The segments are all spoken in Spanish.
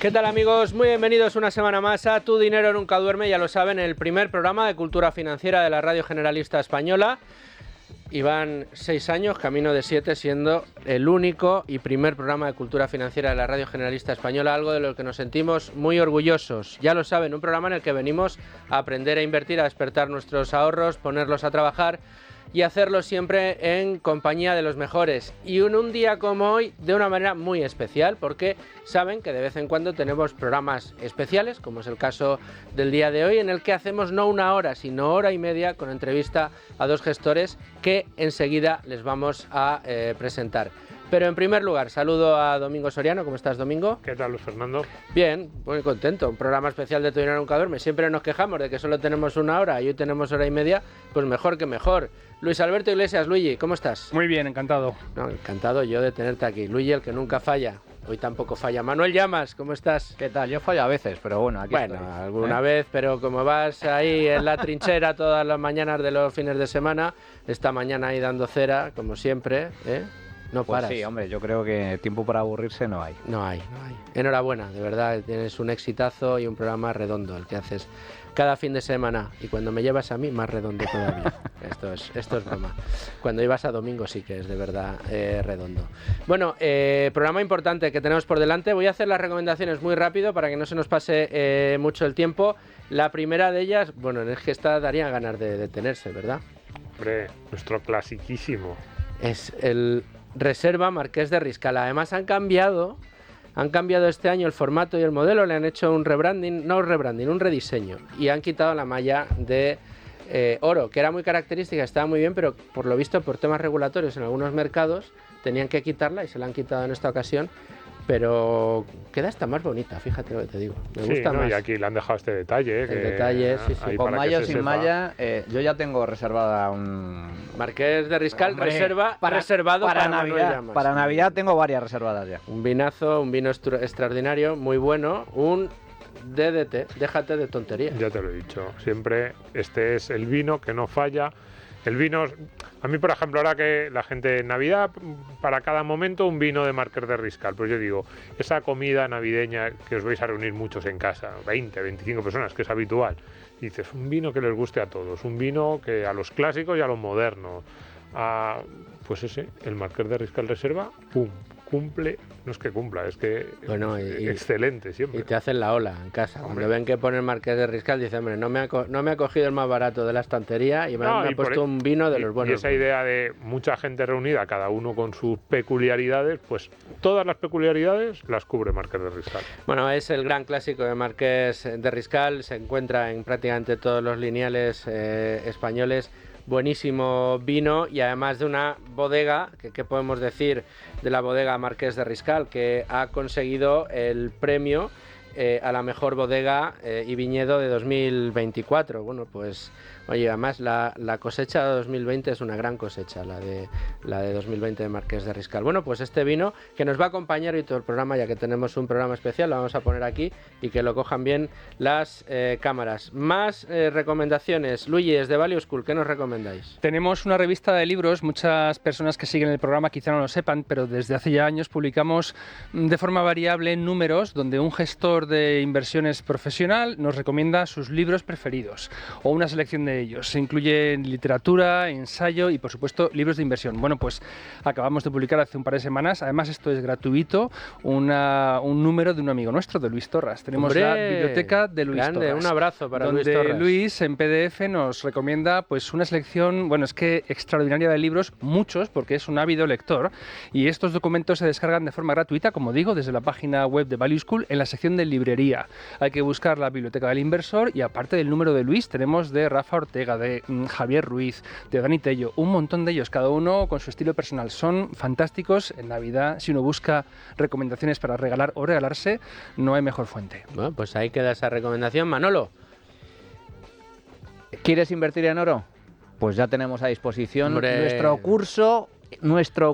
¿Qué tal, amigos? Muy bienvenidos una semana más a Tu Dinero Nunca Duerme, ya lo saben, el primer programa de cultura financiera de la Radio Generalista Española. Y van 6 años, camino de 7, siendo el único y primer programa de cultura financiera de la Radio Generalista Española, algo de lo que nos sentimos muy orgullosos. Ya lo saben, un programa en el que venimos a aprender a invertir, a despertar nuestros ahorros, ponerlos a trabajar y hacerlo siempre en compañía de los mejores. Y en un día como hoy, de una manera muy especial, porque saben que de vez en cuando tenemos programas especiales, como es el caso del día de hoy, en el que hacemos no una hora, sino hora y media con entrevista a dos gestores que enseguida les vamos a presentar. Pero en primer lugar, saludo a Domingo Soriano. ¿Cómo estás, Domingo? ¿Qué tal, Luis Fernando? Bien, muy contento. Un programa especial de Tu Dinero Nunca Duerme. Siempre nos quejamos de que solo tenemos una hora y hoy tenemos hora y media, pues mejor que mejor. Luis Alberto Iglesias, Luigi, ¿cómo estás? Muy bien, encantado. No, encantado yo de tenerte aquí. Luigi, el que nunca falla. Hoy tampoco falla. Manuel Llamas, ¿cómo estás? ¿Qué tal? Yo fallo a veces, pero bueno, aquí estoy. Bueno, alguna vez, pero como vas ahí en la trinchera todas las mañanas de los fines de semana, esta mañana ahí dando cera, como siempre, ¿eh? No pues paras. sí, hombre, yo creo que tiempo para aburrirse no hay. No hay. Enhorabuena, de verdad, tienes un exitazo y un programa redondo el que haces cada fin de semana. Y cuando me llevas a mí, más redondo todavía. Esto es broma. Cuando ibas a domingo sí que es de verdad redondo. Bueno, programa importante que tenemos por delante. Voy a hacer las recomendaciones muy rápido para que no se nos pase mucho el tiempo. La primera de ellas, bueno, es que esta daría ganas de detenerse, ¿verdad? Hombre, nuestro clasiquísimo. Es el Reserva Marqués de Riscal. Además han cambiado este año el formato y el modelo, le han hecho un rediseño, y han quitado la malla de oro, que era muy característica, estaba muy bien, pero por lo visto por temas regulatorios en algunos mercados tenían que quitarla y se la han quitado en esta ocasión. Pero queda hasta más bonita, fíjate lo que te digo. Me gusta más. Y aquí le han dejado este detalle. El detalle, sí. Con malla o sin malla, yo ya tengo reservada un... Marqués de Riscal. Hombre, reservado para Navidad. Para Navidad tengo varias reservadas ya. Un vinazo, un vino extraordinario, muy bueno. Un DDT, déjate de tonterías. Ya te lo he dicho. Siempre este es el vino que no falla. El vino, a mí por ejemplo, ahora que la gente en Navidad, para cada momento un vino de Marqués de Riscal, pues yo digo, esa comida navideña que os vais a reunir muchos en casa, 20, 25 personas, que es habitual, y dices, un vino que les guste a todos, un vino que a los clásicos y a los modernos, pues ese, el Marqués de Riscal Reserva, ¡pum!, cumple, no es que cumpla, es que bueno, excelente siempre. Y te hacen la ola en casa. Hombre. Cuando ven que pone el Marqués de Riscal, dicen, hombre, no me ha cogido el más barato de la estantería y me ha puesto un vino de los buenos. Y esa idea de mucha gente reunida, cada uno con sus peculiaridades, pues todas las peculiaridades las cubre Marqués de Riscal. Bueno, es el gran clásico de Marqués de Riscal, se encuentra en prácticamente todos los lineales españoles. Buenísimo vino, y además de una bodega, ¿qué podemos decir de la bodega Marqués de Riscal? Que ha conseguido el premio a la mejor bodega y viñedo de 2024. Bueno, pues oye, además la cosecha de 2020 es una gran cosecha, la de 2020 de Marqués de Riscal. Bueno, pues este vino que nos va a acompañar hoy todo el programa, ya que tenemos un programa especial, lo vamos a poner aquí y que lo cojan bien las cámaras. Más recomendaciones. Luigi, desde Value School, ¿qué nos recomendáis? Tenemos una revista de libros, muchas personas que siguen el programa quizá no lo sepan, pero desde hace ya años publicamos de forma variable números donde un gestor de inversiones profesional nos recomienda sus libros preferidos o una selección de ellos. Se incluye literatura, ensayo y por supuesto libros de inversión. Bueno, pues acabamos de publicar hace un par de semanas, además esto es gratuito, un número de un amigo nuestro, de Luis Torras. Tenemos la biblioteca de Luis Torras. Un abrazo para Luis Torras. Donde Luis en PDF nos recomienda pues una selección, bueno, es que extraordinaria de libros, muchos, porque es un ávido lector, y estos documentos se descargan de forma gratuita, como digo, desde la página web de Value School en la sección de librería. Hay que buscar la biblioteca del inversor y aparte del número de Luis tenemos de Rafa Ortega, de Javier Ruiz, de Dani Tello, un montón de ellos, cada uno con su estilo personal. Son fantásticos en Navidad. Si uno busca recomendaciones para regalar o regalarse, no hay mejor fuente. Bueno, pues ahí queda esa recomendación. Manolo. ¿Quieres invertir en oro? Pues ya tenemos a disposición nuestro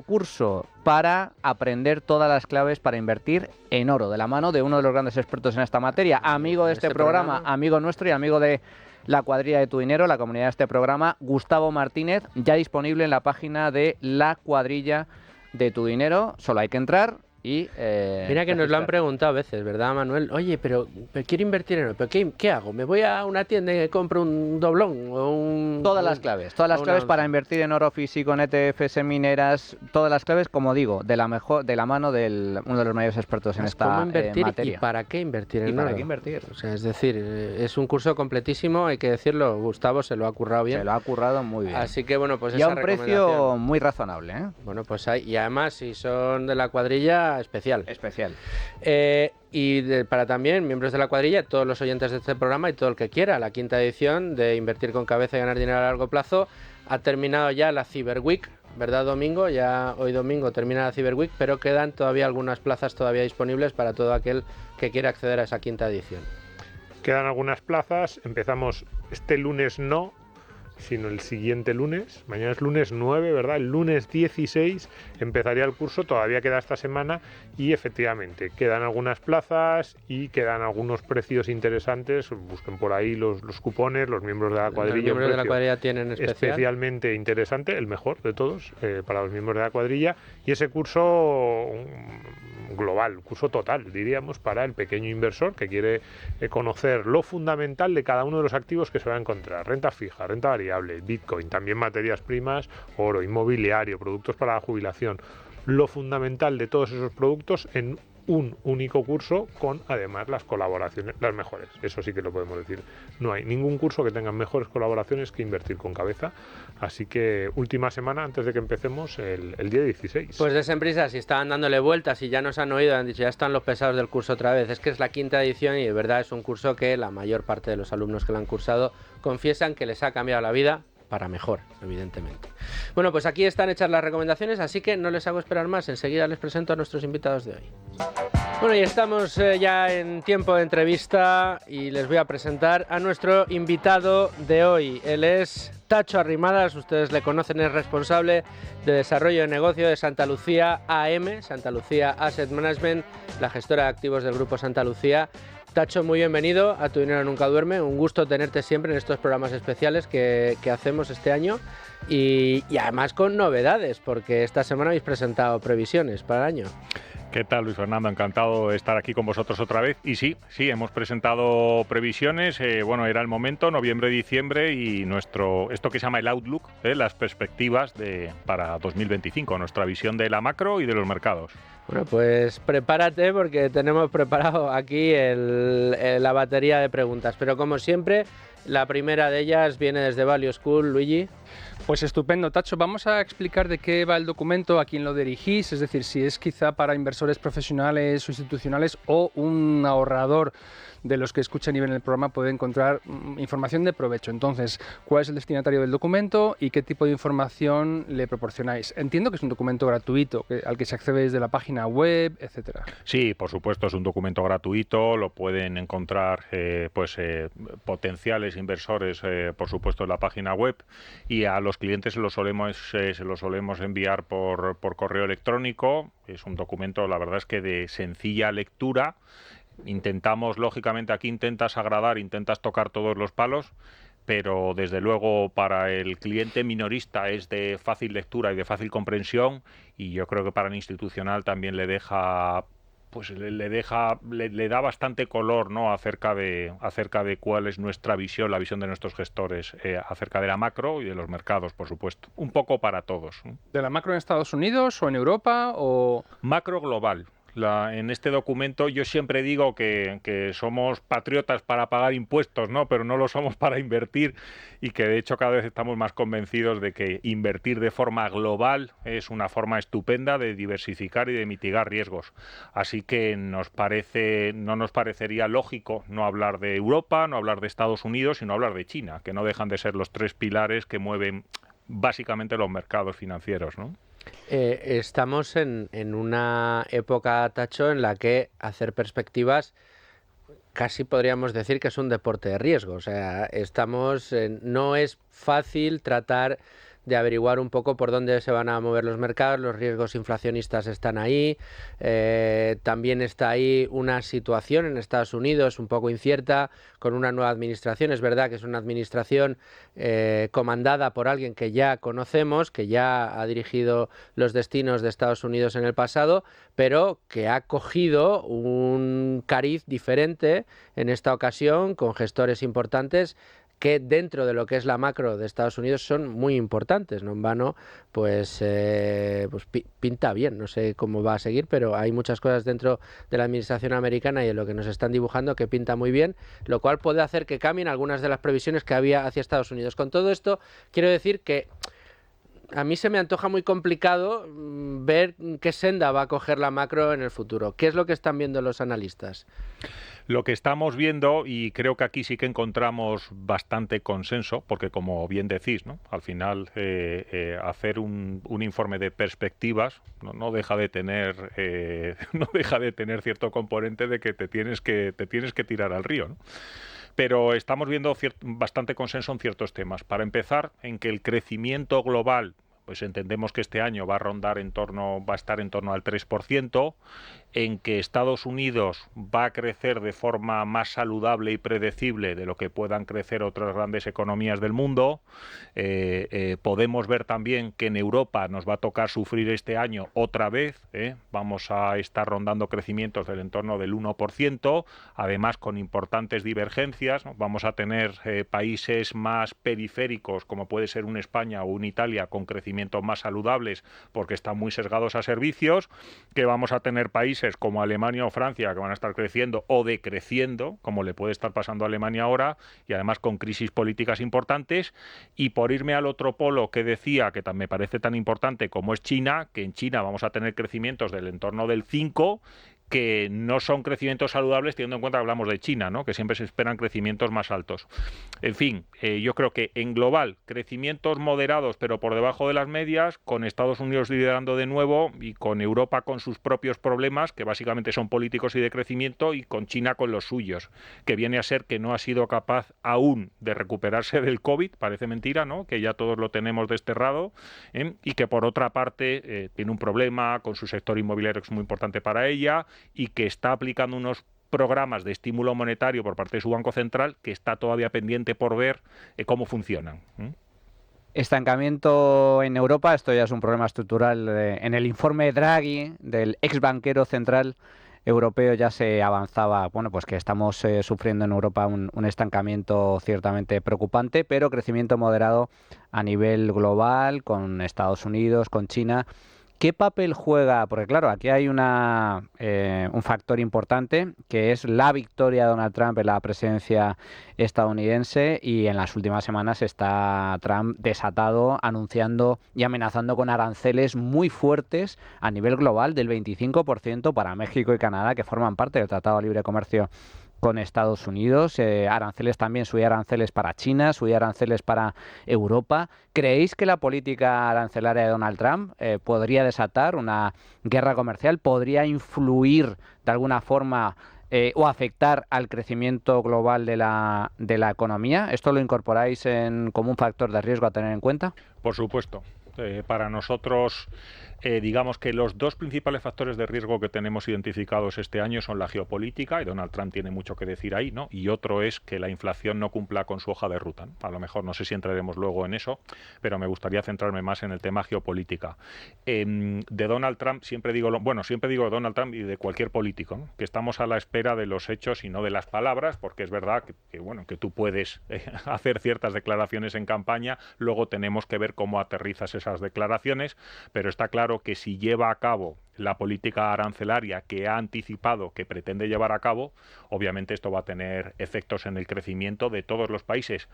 curso para aprender todas las claves para invertir en oro, de la mano de uno de los grandes expertos en esta materia, amigo de este programa, amigo nuestro y amigo de la cuadrilla de Tu Dinero, la comunidad de este programa, Gustavo Martínez, ya disponible en la página de la cuadrilla de Tu Dinero. Solo hay que entrar y... Mira que nos lo han registrar. preguntado a veces, ¿verdad, Manuel? Oye, pero quiero invertir en oro, ¿pero qué hago? ¿Me voy a una tienda y compro un doblón o un...? Todas las claves para invertir en oro físico, en ETFs, en mineras, todas las claves, como digo, de la mano de uno de los mayores expertos en esta ¿Cómo invertir materia. y para qué invertir en ¿Y para oro? qué invertir? O sea, es decir, es un curso completísimo, hay que decirlo, Gustavo se lo ha currado bien. Se lo ha currado muy bien. Así que bueno, pues y a esa un precio muy razonable, ¿eh? Bueno, pues hay, y además si son de la cuadrilla, especial. Especial. Para también miembros de la cuadrilla, todos los oyentes de este programa y todo el que quiera, la 5ª edición de Invertir con Cabeza y Ganar Dinero a Largo Plazo, ha terminado ya la Cyber Week, ¿verdad, Domingo? Ya hoy domingo termina la Cyber Week, pero quedan todavía algunas plazas todavía disponibles para todo aquel que quiera acceder a esa 5ª edición. Quedan algunas plazas, empezamos este lunes no, sino el siguiente lunes. Mañana es lunes 9, ¿verdad? El lunes 16 empezaría el curso, todavía queda esta semana y efectivamente quedan algunas plazas y quedan algunos precios interesantes. Busquen por ahí los cupones, los miembros de la cuadrilla. Los miembros de la cuadrilla tienen especialmente interesante, el mejor de todos para los miembros de la cuadrilla, y ese curso global, curso total, diríamos, para el pequeño inversor que quiere conocer lo fundamental de cada uno de los activos que se va a encontrar: renta fija, renta variable, Bitcoin, también materias primas, oro, inmobiliario, productos para la jubilación, lo fundamental de todos esos productos en un único curso, con además las colaboraciones, las mejores. Eso sí que lo podemos decir. No hay ningún curso que tenga mejores colaboraciones que Invertir con Cabeza. Así que última semana antes de que empecemos el día 16. Pues desen prisa, si estaban dándole vueltas y ya nos han oído, han dicho ya están los pesados del curso otra vez. Es que es la 5ª edición y de verdad es un curso que la mayor parte de los alumnos que lo han cursado confiesan que les ha cambiado la vida para mejor, evidentemente. Bueno, pues aquí están hechas las recomendaciones, así que no les hago esperar más. Enseguida les presento a nuestros invitados de hoy. Bueno, y estamos ya en tiempo de entrevista y les voy a presentar a nuestro invitado de hoy. Él es Tacho Arrimadas, ustedes le conocen, es responsable de desarrollo de negocio de Santa Lucía AM, Santa Lucía Asset Management, la gestora de activos del Grupo Santa Lucía. Tacho, muy bienvenido a Tu Dinero Nunca Duerme, un gusto tenerte siempre en estos programas especiales que hacemos este año y además con novedades, porque esta semana habéis presentado previsiones para el año. ¿Qué tal, Luis Fernando? Encantado de estar aquí con vosotros otra vez. Y sí, hemos presentado previsiones. Bueno, era el momento, noviembre, diciembre, y esto que se llama el Outlook, las perspectivas para 2025, nuestra visión de la macro y de los mercados. Bueno, pues prepárate porque tenemos preparado aquí la batería de preguntas. Pero como siempre, la primera de ellas viene desde Value School, Luigi. Pues estupendo, Tacho. Vamos a explicar de qué va el documento, a quién lo dirigís, es decir, si es quizá para inversores profesionales o institucionales o un ahorrador de los que escuchan y ven el programa puede encontrar información de provecho. Entonces, ¿cuál es el destinatario del documento y qué tipo de información le proporcionáis? Entiendo que es un documento gratuito al que se accede desde la página web, etcétera. Sí, por supuesto, es un documento gratuito, lo pueden encontrar potenciales inversores, por supuesto, en la página web, y a los clientes se lo solemos enviar por correo electrónico. Es un documento, la verdad es que de sencilla lectura. Intentamos, lógicamente, aquí intentas agradar, intentas tocar todos los palos, pero desde luego para el cliente minorista es de fácil lectura y de fácil comprensión, y yo creo que para el institucional también le deja, pues le da bastante color, ¿no?, acerca de cuál es nuestra visión, la visión de nuestros gestores acerca de la macro y de los mercados, por supuesto. Un poco para todos. ¿De la macro en Estados Unidos o en Europa o...? Macro global. En este documento yo siempre digo que somos patriotas para pagar impuestos, ¿no?, pero no lo somos para invertir, y que de hecho cada vez estamos más convencidos de que invertir de forma global es una forma estupenda de diversificar y de mitigar riesgos. Así que no nos parecería lógico no hablar de Europa, no hablar de Estados Unidos, sino hablar de China, que no dejan de ser los 3 pilares que mueven básicamente los mercados financieros, ¿no? Estamos en una época, Tacho, en la que hacer perspectivas casi podríamos decir que es un deporte de riesgo. O sea, no es fácil tratar de averiguar un poco por dónde se van a mover los mercados. Los riesgos inflacionistas están ahí, también está ahí una situación en Estados Unidos un poco incierta con una nueva administración. Es verdad que es una administración comandada por alguien que ya conocemos, que ya ha dirigido los destinos de Estados Unidos en el pasado, pero que ha cogido un cariz diferente en esta ocasión, con gestores importantes que dentro de lo que es la macro de Estados Unidos son muy importantes. No en vano, pues pinta bien. No sé cómo va a seguir, pero hay muchas cosas dentro de la administración americana y en lo que nos están dibujando que pinta muy bien, lo cual puede hacer que cambien algunas de las previsiones que había hacia Estados Unidos. Con todo esto, quiero decir que a mí se me antoja muy complicado ver qué senda va a coger la macro en el futuro. ¿Qué es lo que están viendo los analistas? Lo que estamos viendo, y creo que aquí sí que encontramos bastante consenso, porque como bien decís, ¿no? Al final hacer un informe de perspectivas no deja de tener no deja de tener cierto componente de que te tienes que tirar al río, ¿no? Pero estamos viendo bastante consenso en ciertos temas. Para empezar, en que el crecimiento global, pues entendemos que este año va a estar en torno al 3%, en que Estados Unidos va a crecer de forma más saludable y predecible de lo que puedan crecer otras grandes economías del mundo. Podemos ver también que en Europa nos va a tocar sufrir este año otra vez. Vamos a estar rondando crecimientos del entorno del 1%, además con importantes divergencias, ¿no? Vamos a tener países más periféricos, como puede ser una España o una Italia, con crecimientos más saludables porque están muy sesgados a servicios, que vamos a tener países como Alemania o Francia que van a estar creciendo o decreciendo, como le puede estar pasando a Alemania ahora, y además con crisis políticas importantes. Y por irme al otro polo que decía, que me parece tan importante como es China, que en China vamos a tener crecimientos del entorno del 5%, que no son crecimientos saludables teniendo en cuenta que hablamos de China, ¿no? Que siempre se esperan crecimientos más altos. En fin, yo creo que en global crecimientos moderados pero por debajo de las medias, con Estados Unidos liderando de nuevo y con Europa con sus propios problemas, que básicamente son políticos y de crecimiento, y con China con los suyos, que viene a ser que no ha sido capaz aún de recuperarse del COVID, parece mentira, ¿no? Que ya todos lo tenemos desterrado, y que por otra parte tiene un problema con su sector inmobiliario que es muy importante para ella, y que está aplicando unos programas de estímulo monetario por parte de su Banco Central que está todavía pendiente por ver cómo funcionan. Estancamiento en Europa, esto ya es un problema estructural. En el informe Draghi, del ex banquero central europeo, ya se avanzaba, bueno, pues que estamos sufriendo en Europa un estancamiento ciertamente preocupante, pero crecimiento moderado a nivel global, con Estados Unidos, con China. ¿Qué papel juega? Porque claro, aquí hay un factor importante, que es la victoria de Donald Trump en la presidencia estadounidense, y en las últimas semanas está Trump desatado, anunciando y amenazando con aranceles muy fuertes a nivel global del 25% para México y Canadá, que forman parte del Tratado de Libre Comercio con Estados Unidos, aranceles también, subir aranceles para China, subir aranceles para Europa. ¿Creéis que la política arancelaria de Donald Trump podría desatar una guerra comercial, podría influir de alguna forma o afectar al crecimiento global de la economía? ¿Esto lo incorporáis como un factor de riesgo a tener en cuenta? Por supuesto. Para nosotros, digamos que los dos principales factores de riesgo que tenemos identificados este año son la geopolítica, y Donald Trump tiene mucho que decir ahí, ¿no? Y otro es que la inflación no cumpla con su hoja de ruta, ¿no? A lo mejor no sé si entraremos luego en eso, pero me gustaría centrarme más en el tema geopolítica. De Donald Trump siempre digo de Donald Trump y de cualquier político, ¿no? Que estamos a la espera de los hechos y no de las palabras, porque es verdad que tú puedes hacer ciertas declaraciones en campaña, luego tenemos que ver cómo aterrizas esas declaraciones, pero está claro que si lleva a cabo la política arancelaria que ha anticipado que pretende llevar a cabo, obviamente esto va a tener efectos en el crecimiento de todos los países,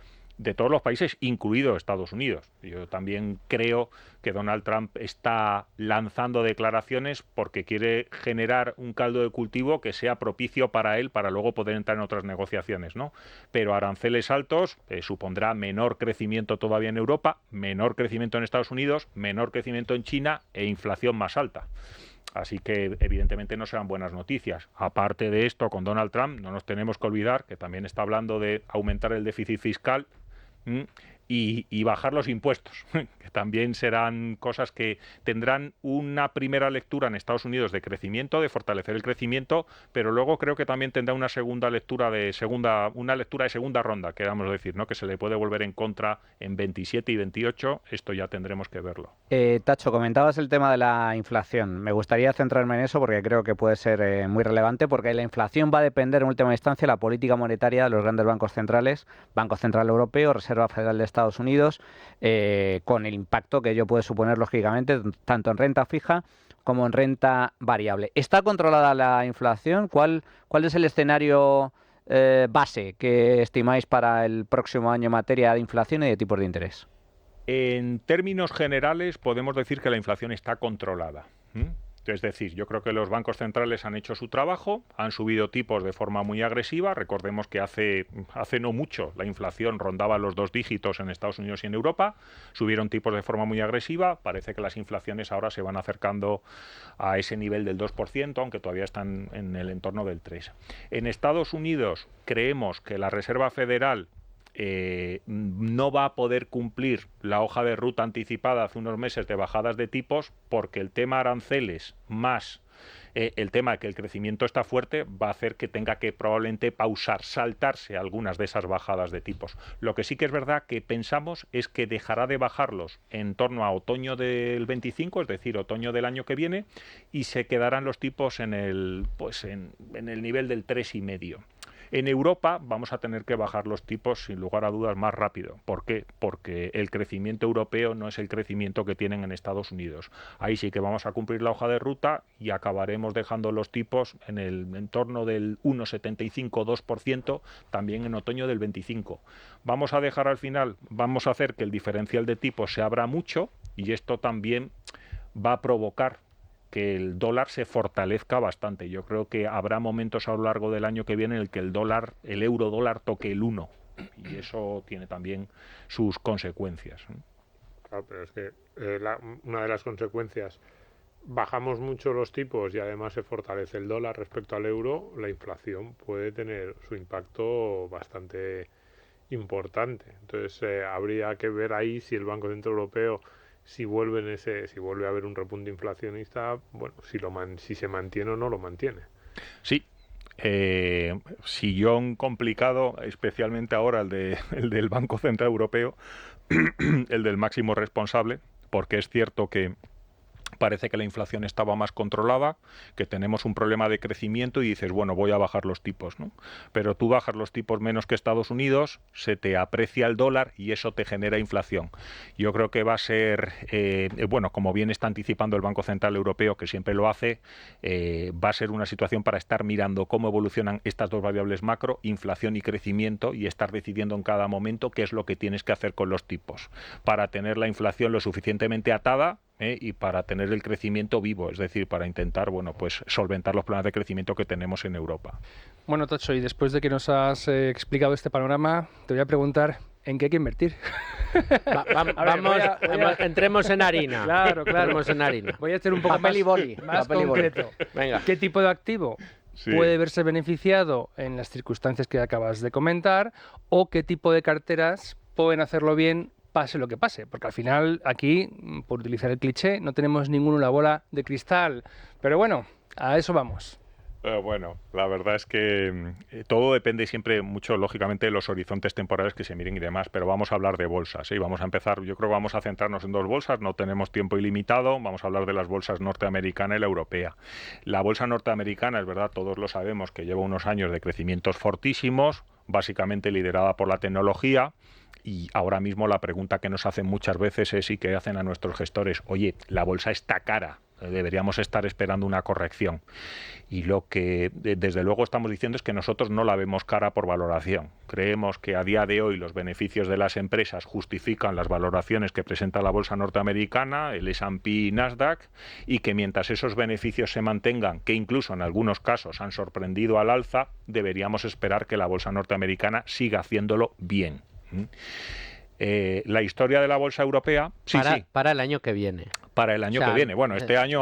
incluido Estados Unidos. Yo también creo que Donald Trump está lanzando declaraciones porque quiere generar un caldo de cultivo que sea propicio para él, para luego poder entrar en otras negociaciones, ¿no? Pero aranceles altos supondrá menor crecimiento todavía en Europa, menor crecimiento en Estados Unidos, menor crecimiento en China e inflación más alta. Así que evidentemente no serán buenas noticias. Aparte de esto, con Donald Trump no nos tenemos que olvidar que también está hablando de aumentar el déficit fiscal, y bajar los impuestos, que también serán cosas que tendrán una primera lectura en Estados Unidos de crecimiento, de fortalecer el crecimiento, pero luego creo que también tendrá una lectura de segunda ronda, queramos decir, ¿no? Que se le puede volver en contra en 27 y 28, esto ya tendremos que verlo. Tacho, comentabas el tema de la inflación. Me gustaría centrarme en eso porque creo que puede ser muy relevante, porque la inflación va a depender en última instancia de la política monetaria de los grandes bancos centrales, Banco Central Europeo, Reserva Federal de Estados Unidos, con el impacto que ello puede suponer, lógicamente, tanto en renta fija como en renta variable. ¿Está controlada la inflación? ¿Cuál es el escenario base que estimáis para el próximo año en materia de inflación y de tipos de interés? En términos generales podemos decir que la inflación está controlada. Es decir, yo creo que los bancos centrales han hecho su trabajo, han subido tipos de forma muy agresiva. Recordemos que hace no mucho la inflación rondaba los 2 dígitos en Estados Unidos y en Europa. Subieron tipos de forma muy agresiva. Parece que las inflaciones ahora se van acercando a ese nivel del 2%, aunque todavía están en el entorno del 3%. En Estados Unidos creemos que la Reserva Federal no va a poder cumplir la hoja de ruta anticipada hace unos meses de bajadas de tipos, porque el tema aranceles más el tema de que el crecimiento está fuerte va a hacer que tenga que probablemente saltarse algunas de esas bajadas de tipos. Lo que sí que es verdad que pensamos es que dejará de bajarlos en torno a otoño del 25, es decir, otoño del año que viene, y se quedarán los tipos en el nivel del 3,5. En Europa vamos a tener que bajar los tipos sin lugar a dudas más rápido. ¿Por qué? Porque el crecimiento europeo no es el crecimiento que tienen en Estados Unidos. Ahí sí que vamos a cumplir la hoja de ruta y acabaremos dejando los tipos en el entorno del 1,75-2% también en otoño del 25. Vamos a dejar al final, vamos a hacer que el diferencial de tipos se abra mucho, y esto también va a provocar que el dólar se fortalezca bastante. Yo creo que habrá momentos a lo largo del año que viene en el que el euro dólar toque el 1, y eso tiene también sus consecuencias. Claro, pero es que una de las consecuencias, bajamos mucho los tipos y además se fortalece el dólar respecto al euro, la inflación puede tener su impacto bastante importante. Entonces habría que ver ahí si el Banco Central Europeo, si vuelve a haber un repunte inflacionista, bueno, si se mantiene o no lo mantiene. Sí. Sillón complicado, especialmente ahora el del Banco Central Europeo, el del máximo responsable, porque es cierto que parece que la inflación estaba más controlada, que tenemos un problema de crecimiento y dices, bueno, voy a bajar los tipos, ¿no? Pero tú bajas los tipos menos que Estados Unidos, se te aprecia el dólar y eso te genera inflación. Yo creo que va a ser, bueno, como bien está anticipando el Banco Central Europeo, que siempre lo hace, va a ser una situación para estar mirando cómo evolucionan estas dos variables macro, inflación y crecimiento, y estar decidiendo en cada momento qué es lo que tienes que hacer con los tipos para tener la inflación lo suficientemente atada y para tener el crecimiento vivo, es decir, para intentar, bueno, pues solventar los problemas de crecimiento que tenemos en Europa. Bueno, Tacho, y después de que nos has explicado este panorama, te voy a preguntar, ¿en qué hay que invertir? Entremos en harina. Claro. Entremos en harina. Voy a hacer un poco más concreto. Venga. ¿Qué tipo de activo puede verse beneficiado en las circunstancias que acabas de comentar, o qué tipo de carteras pueden hacerlo bien pase lo que pase? Porque al final aquí, por utilizar el cliché, no tenemos una bola de cristal. Pero bueno, a eso vamos. Bueno, la verdad es que todo depende siempre mucho, lógicamente, de los horizontes temporales que se miren y demás, pero vamos a hablar de bolsas, ¿sí? Vamos a empezar, yo creo que vamos a centrarnos en dos bolsas, no tenemos tiempo ilimitado, vamos a hablar de las bolsas norteamericana y la europea. La bolsa norteamericana, es verdad, todos lo sabemos, que lleva unos años de crecimientos fortísimos, básicamente liderada por la tecnología. Y ahora mismo la pregunta que nos hacen muchas veces es, y que hacen a nuestros gestores, oye, la bolsa está cara, deberíamos estar esperando una corrección. Y lo que desde luego estamos diciendo es que nosotros no la vemos cara por valoración. Creemos que a día de hoy los beneficios de las empresas justifican las valoraciones que presenta la bolsa norteamericana, el S&P y Nasdaq, y que mientras esos beneficios se mantengan, que incluso en algunos casos han sorprendido al alza, deberíamos esperar que la bolsa norteamericana siga haciéndolo bien. La historia de la bolsa europea para el año que viene. Para el año que viene. Bueno, este año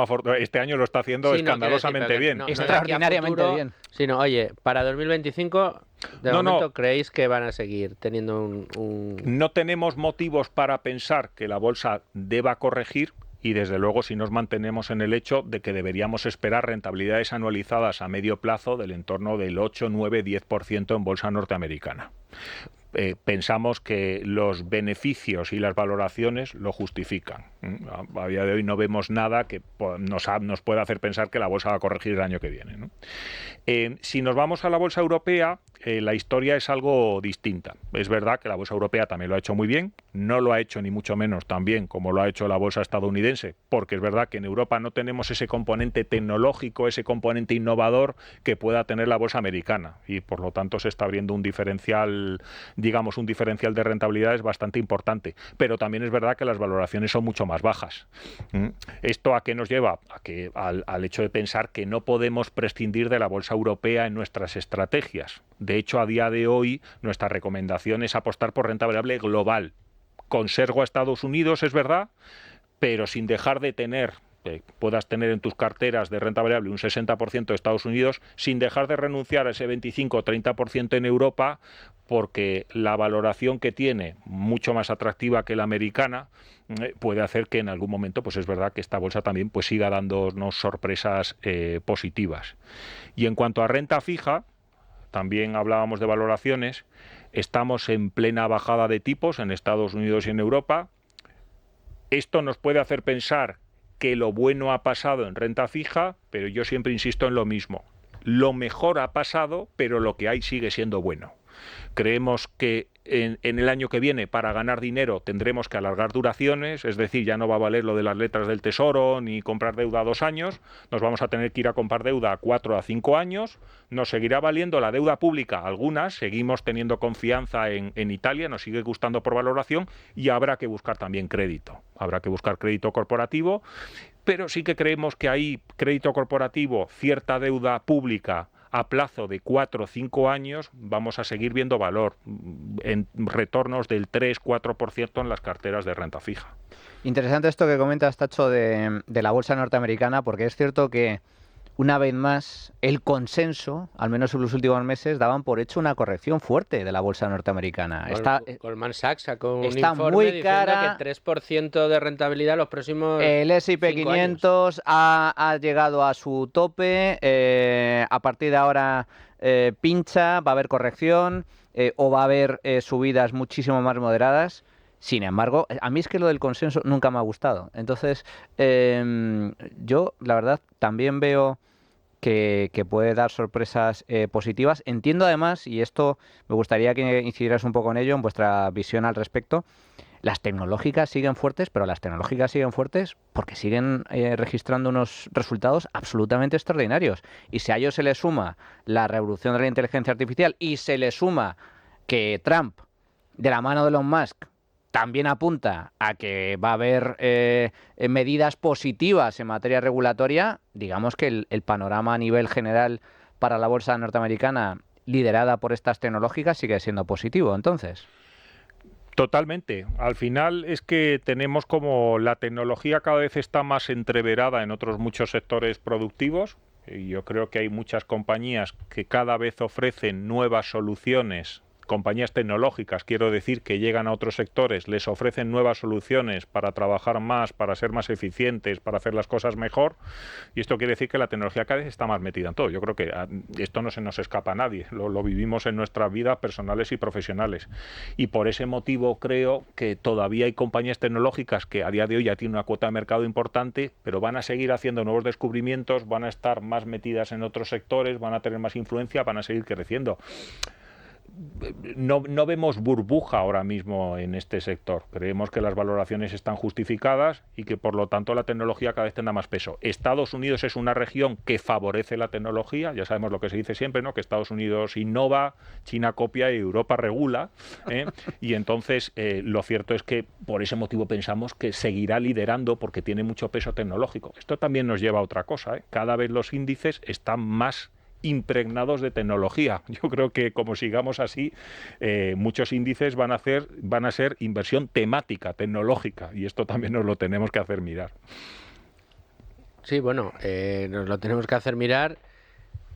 lo está haciendo escandalosamente bien. Extraordinariamente bien. Oye, para 2025 De momento, ¿creéis que van a seguir teniendo No tenemos motivos para pensar que la bolsa deba corregir. Y desde luego si nos mantenemos en el hecho de que deberíamos esperar rentabilidades anualizadas a medio plazo del entorno del 8, 9, 10% en bolsa norteamericana. Pensamos que los beneficios y las valoraciones lo justifican. A día de hoy no vemos nada que nos pueda hacer pensar que la bolsa va a corregir el año que viene, ¿no? Si nos vamos a la bolsa europea, la historia es algo distinta. Es verdad que la bolsa europea también lo ha hecho muy bien, no lo ha hecho ni mucho menos tan bien como lo ha hecho la bolsa estadounidense, porque es verdad que en Europa no tenemos ese componente tecnológico, ese componente innovador que pueda tener la bolsa americana, y por lo tanto se está abriendo un diferencial de rentabilidades bastante importante, pero también es verdad que las valoraciones son mucho más bajas. ¿Esto a qué nos lleva? Al hecho de pensar que no podemos prescindir de la bolsa europea en nuestras estrategias. De hecho, a día de hoy, nuestra recomendación es apostar por renta variable global, con sesgo a Estados Unidos, es verdad, pero sin dejar de tener, puedas tener en tus carteras de renta variable un 60% de Estados Unidos, sin dejar de renunciar a ese 25 o 30% en Europa, porque la valoración que tiene, mucho más atractiva que la americana, puede hacer que en algún momento, pues es verdad que esta bolsa también pues siga dándonos sorpresas positivas. Y en cuanto a renta fija, también hablábamos de valoraciones, estamos en plena bajada de tipos en Estados Unidos y en Europa. Esto nos puede hacer pensar que lo bueno ha pasado en renta fija, pero yo siempre insisto en lo mismo. Lo mejor ha pasado, pero lo que hay sigue siendo bueno. Creemos que en el año que viene, para ganar dinero, tendremos que alargar duraciones, es decir, ya no va a valer lo de las letras del Tesoro ni comprar deuda a 2 años, nos vamos a tener que ir a comprar deuda a 4 a 5 años, nos seguirá valiendo la deuda pública, algunas, seguimos teniendo confianza en Italia, nos sigue gustando por valoración, y habrá que buscar también crédito, habrá que buscar crédito corporativo, pero sí que creemos que hay crédito corporativo, cierta deuda pública, a plazo de 4 o 5 años vamos a seguir viendo valor en retornos del 3-4% en las carteras de renta fija. Interesante esto que comentas, Tacho, de la bolsa norteamericana, porque es cierto que una vez más el consenso, al menos en los últimos meses, daban por hecho una corrección fuerte de la bolsa norteamericana. Goldman Sachs sacó un está informe muy diciendo cara, que 3% de rentabilidad los próximos el S&P 5 500 ha llegado a su tope, a partir de ahora pincha, va a haber corrección o va a haber subidas muchísimo más moderadas. Sin embargo, a mí es que lo del consenso nunca me ha gustado. Entonces, yo, la verdad, también veo que puede dar sorpresas positivas. Entiendo además, y esto me gustaría que incidieras un poco en ello, en vuestra visión al respecto, las tecnológicas siguen fuertes, pero las tecnológicas siguen fuertes porque siguen registrando unos resultados absolutamente extraordinarios. Y si a ello se le suma la revolución de la inteligencia artificial y se le suma que Trump, de la mano de Elon Musk, también apunta a que va a haber medidas positivas en materia regulatoria, digamos que el panorama a nivel general para la bolsa norteamericana liderada por estas tecnológicas sigue siendo positivo, entonces. Totalmente. Al final es que tenemos como la tecnología cada vez está más entreverada en otros muchos sectores productivos. Y yo creo que hay muchas compañías que cada vez ofrecen nuevas soluciones, compañías tecnológicas, quiero decir, que llegan a otros sectores, les ofrecen nuevas soluciones para trabajar más, para ser más eficientes, para hacer las cosas mejor, y esto quiere decir que la tecnología cada vez está más metida en todo. Yo creo que esto no se nos escapa a nadie, lo vivimos en nuestras vidas personales y profesionales, y por ese motivo creo que todavía hay compañías tecnológicas que a día de hoy ya tienen una cuota de mercado importante, pero van a seguir haciendo nuevos descubrimientos, van a estar más metidas en otros sectores, van a tener más influencia, van a seguir creciendo. No vemos burbuja ahora mismo en este sector. Creemos que las valoraciones están justificadas y que por lo tanto la tecnología cada vez tendrá más peso. Estados Unidos es una región que favorece la tecnología, ya sabemos lo que se dice siempre, ¿no? Que Estados Unidos innova, China copia y Europa regula, y entonces lo cierto es que por ese motivo pensamos que seguirá liderando porque tiene mucho peso tecnológico. Esto también nos lleva a otra cosa, cada vez los índices están más impregnados de tecnología. Yo creo que como sigamos así, muchos índices van a ser inversión temática, tecnológica, y esto también nos lo tenemos que hacer mirar. Sí, bueno, nos lo tenemos que hacer mirar.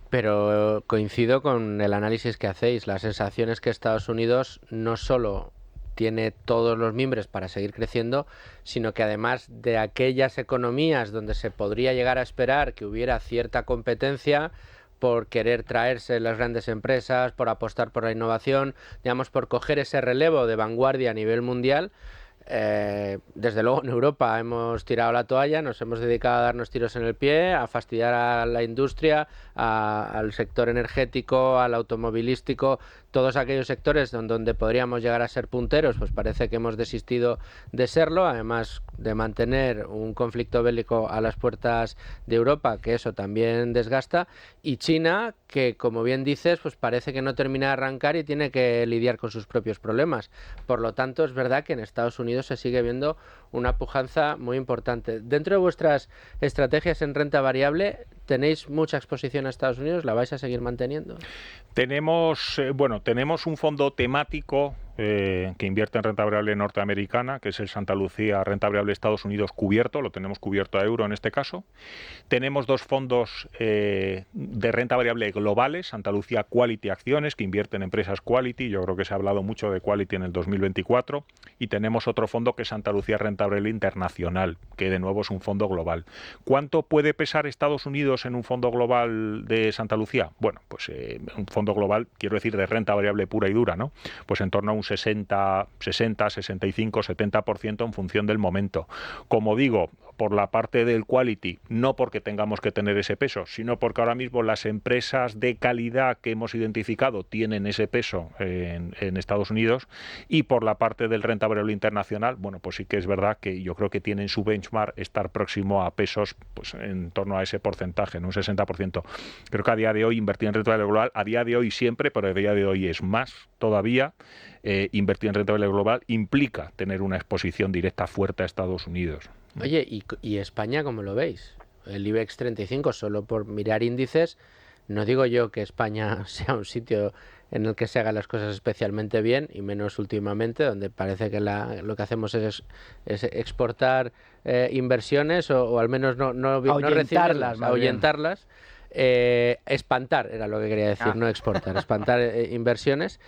Pero coincido con el análisis que hacéis. La sensación es que Estados Unidos no solo tiene todos los mimbres para seguir creciendo, sino que además de aquellas economías donde se podría llegar a esperar que hubiera cierta competencia por querer traerse las grandes empresas, por apostar por la innovación, digamos, por coger ese relevo de vanguardia a nivel mundial, desde luego en Europa hemos tirado la toalla, nos hemos dedicado a darnos tiros en el pie, a fastidiar a la industria, al sector energético, al automovilístico, todos aquellos sectores donde podríamos llegar a ser punteros, pues parece que hemos desistido de serlo, además de mantener un conflicto bélico a las puertas de Europa, que eso también desgasta, y China, que como bien dices, pues parece que no termina de arrancar y tiene que lidiar con sus propios problemas. Por lo tanto, es verdad que en Estados Unidos se sigue viendo una pujanza muy importante. Dentro de vuestras estrategias en renta variable, ¿tenéis mucha exposición a Estados Unidos? ¿La vais a seguir manteniendo? Tenemos un fondo temático que invierte en renta variable norteamericana, que es el Santa Lucía Renta Variable Estados Unidos cubierto, lo tenemos cubierto a euro en este caso. Tenemos dos fondos de renta variable globales, Santa Lucía Quality Acciones, que invierten en empresas Quality, yo creo que se ha hablado mucho de Quality en el 2024, y tenemos otro fondo que es Santa Lucía Renta Variable Internacional, que de nuevo es un fondo global. ¿Cuánto puede pesar Estados Unidos en un fondo global de Santa Lucía? Bueno, pues un fondo global, quiero decir, de renta variable pura y dura, ¿no? Pues en torno a un 60, 65, 70% en función del momento. Como digo, por la parte del quality, no porque tengamos que tener ese peso, sino porque ahora mismo las empresas de calidad que hemos identificado tienen ese peso en Estados Unidos, y por la parte del renta variable internacional, bueno, pues sí que es verdad que yo creo que tienen su benchmark estar próximo a pesos pues en torno a ese porcentaje, en un 60%. Creo que a día de hoy invertir en renta variable global, a día de hoy siempre, pero a día de hoy es más todavía, invertir en renta variable global implica tener una exposición directa fuerte a Estados Unidos. Oye, ¿y España cómo lo veis? El IBEX 35, solo por mirar índices, no digo yo que España sea un sitio en el que se hagan las cosas especialmente bien, y menos últimamente, donde parece que lo que hacemos es exportar inversiones, o al menos no recibirlas, ahuyentarlas. Espantar, era lo que quería decir, no exportar, espantar inversiones.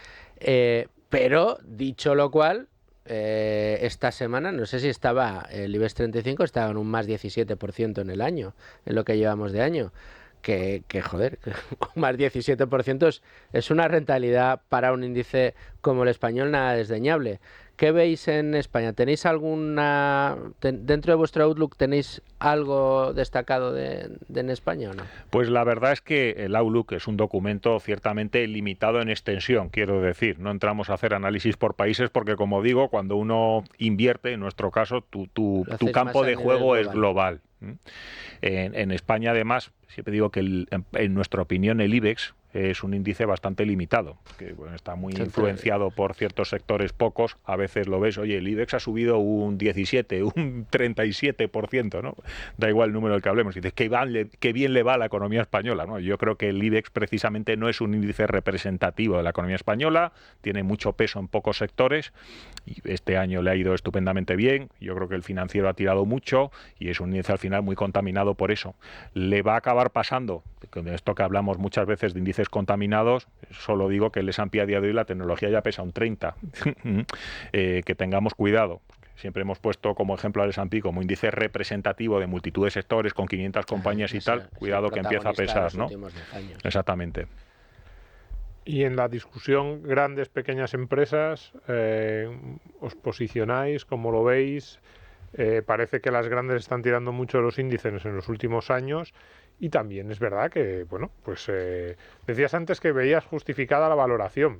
Pero, dicho lo cual, esta semana, no sé si estaba el IBEX 35, estaba en un más 17% en el año, en lo que llevamos de año. Que joder, un más 17% es una rentabilidad para un índice como el español nada desdeñable. ¿Qué veis en España? ¿Tenéis dentro de vuestro Outlook, tenéis algo destacado en España o no? Pues la verdad es que el Outlook es un documento ciertamente limitado en extensión, quiero decir. No entramos a hacer análisis por países porque, como digo, cuando uno invierte, en nuestro caso, tu campo de juego es global. En España, además, siempre digo que en nuestra opinión el IBEX es un índice bastante limitado, que bueno, está muy influenciado por ciertos sectores pocos. A veces lo ves, oye, el IBEX ha subido un 17, un 37%, ¿no? Da igual el número del que hablemos. Y dices, qué bien le va a la economía española, ¿no? Yo creo que el IBEX precisamente no es un índice representativo de la economía española, tiene mucho peso en pocos sectores, y este año le ha ido estupendamente bien. Yo creo que el financiero ha tirado mucho, y es un índice al final muy contaminado por eso. Le va a acabar pasando, con esto que hablamos muchas veces de índices contaminados, solo digo que el S&P a día de hoy la tecnología ya pesa un 30, que tengamos cuidado. Siempre hemos puesto como ejemplo al S&P como índice representativo de multitud de sectores con 500 compañías y tal, cuidado que empieza a pesar, ¿no? Exactamente. Y en la discusión grandes, pequeñas empresas, ¿os posicionáis? ¿Cómo lo veis? Parece que las grandes están tirando mucho los índices en los últimos años. Y también es verdad que, bueno, pues decías antes que veías justificada la valoración.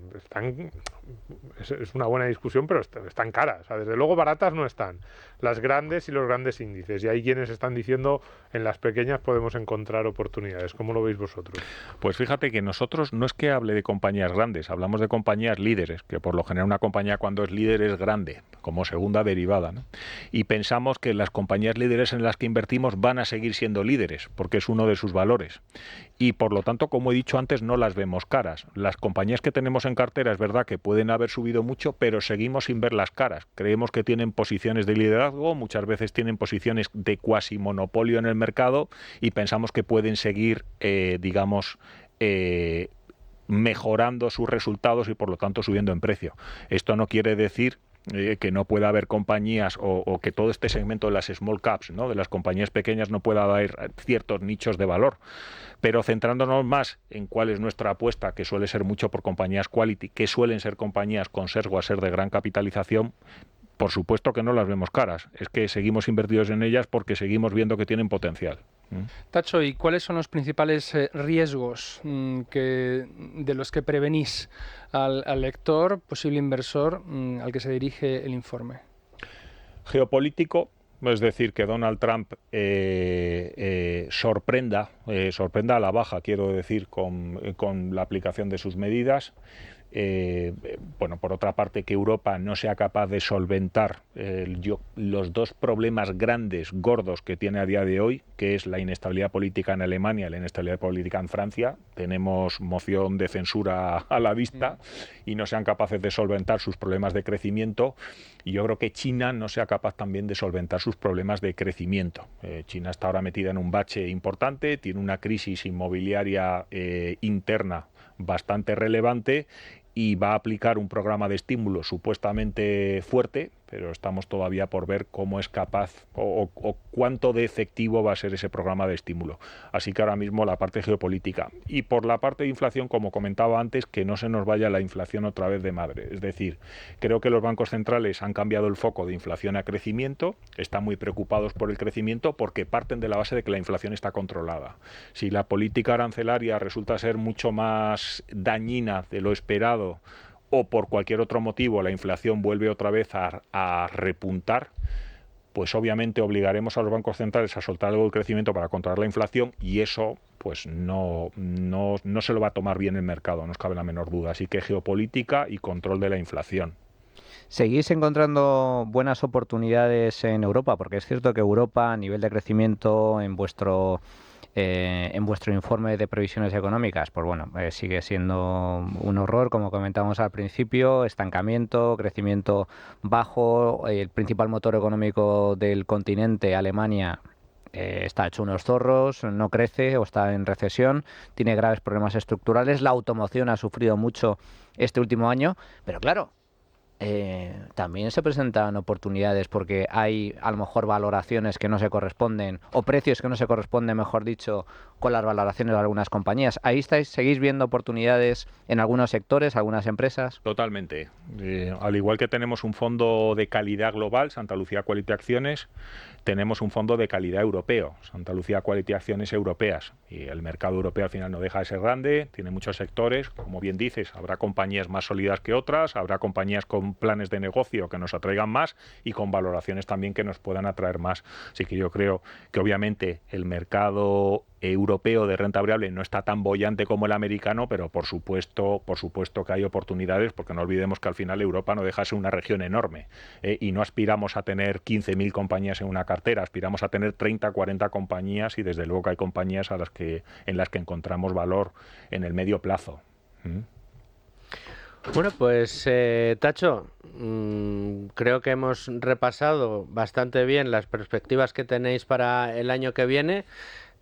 Es una buena discusión, pero están caras. O sea, desde luego baratas no están. Las grandes y los grandes índices. Y hay quienes están diciendo en las pequeñas podemos encontrar oportunidades. ¿Cómo lo veis vosotros? Pues fíjate que nosotros no es que hable de compañías grandes, hablamos de compañías líderes, que por lo general una compañía cuando es líder es grande, como segunda derivada, ¿no? Y pensamos que las compañías líderes en las que invertimos van a seguir siendo líderes, porque es uno de sus valores. Y por lo tanto, como he dicho antes, no las vemos caras. Las compañías que tenemos en cartera es verdad que pueden haber subido mucho, pero seguimos sin verlas caras. Creemos que tienen posiciones de liderazgo, muchas veces tienen posiciones de cuasi monopolio en el mercado, y pensamos que pueden seguir, mejorando sus resultados y por lo tanto subiendo en precio. Esto no quiere decir que no pueda haber compañías o que todo este segmento de las small caps, ¿no?, de las compañías pequeñas, no pueda haber ciertos nichos de valor. Pero centrándonos más en cuál es nuestra apuesta, que suele ser mucho por compañías quality, que suelen ser compañías con sesgo a ser de gran capitalización, por supuesto que no las vemos caras. Es que seguimos invertidos en ellas porque seguimos viendo que tienen potencial. Tacho, ¿y cuáles son los principales riesgos de los que prevenís al lector, posible inversor, al que se dirige el informe? Geopolítico, es decir, que Donald Trump sorprenda a la baja, quiero decir, con la aplicación de sus medidas. Bueno, por otra parte, que Europa no sea capaz de solventar los dos problemas grandes, gordos, que tiene a día de hoy, que es la inestabilidad política en Alemania y la inestabilidad política en Francia. Tenemos moción de censura a la vista y no sean capaces de solventar sus problemas de crecimiento. Y yo creo que China no sea capaz también de solventar sus problemas de crecimiento. China está ahora metida en un bache importante, tiene una crisis inmobiliaria interna bastante relevante y va a aplicar un programa de estímulo supuestamente fuerte, pero estamos todavía por ver cómo es capaz o cuánto de efectivo va a ser ese programa de estímulo. Así que ahora mismo la parte geopolítica. Y por la parte de inflación, como comentaba antes, que no se nos vaya la inflación otra vez de madre. Es decir, creo que los bancos centrales han cambiado el foco de inflación a crecimiento, están muy preocupados por el crecimiento porque parten de la base de que la inflación está controlada. Si la política arancelaria resulta ser mucho más dañina de lo esperado, o por cualquier otro motivo la inflación vuelve otra vez a repuntar, pues obviamente obligaremos a los bancos centrales a soltar algo del crecimiento para controlar la inflación y eso pues no se lo va a tomar bien el mercado, no os cabe la menor duda. Así que geopolítica y control de la inflación. ¿Seguís encontrando buenas oportunidades en Europa? Porque es cierto que Europa, a nivel de crecimiento, en vuestro informe de previsiones económicas, pues bueno, sigue siendo un horror, como comentábamos al principio, estancamiento, crecimiento bajo, el principal motor económico del continente, Alemania, está hecho unos zorros, no crece o está en recesión, tiene graves problemas estructurales, la automoción ha sufrido mucho este último año, pero claro, también se presentan oportunidades porque hay a lo mejor valoraciones que no se corresponden o precios que no se corresponden, mejor dicho, con las valoraciones de algunas compañías. ¿Ahí seguís viendo oportunidades en algunos sectores, algunas empresas? Totalmente. Al igual que tenemos un fondo de calidad global, Santa Lucía Quality Acciones, tenemos un fondo de calidad europeo, Santa Lucía Quality Acciones Europeas. Y el mercado europeo al final no deja de ser grande, tiene muchos sectores, como bien dices, habrá compañías más sólidas que otras, habrá compañías con planes de negocio que nos atraigan más y con valoraciones también que nos puedan atraer más. Así que yo creo que obviamente el mercado europeo de renta variable no está tan boyante como el americano, pero por supuesto que hay oportunidades, porque no olvidemos que al final Europa no deja de ser una región enorme y no aspiramos a tener 15.000 compañías en una cartera, aspiramos a tener 30, 40 compañías y desde luego que hay compañías en las que encontramos valor en el medio plazo. Bueno, pues Tacho, creo que hemos repasado bastante bien las perspectivas que tenéis para el año que viene.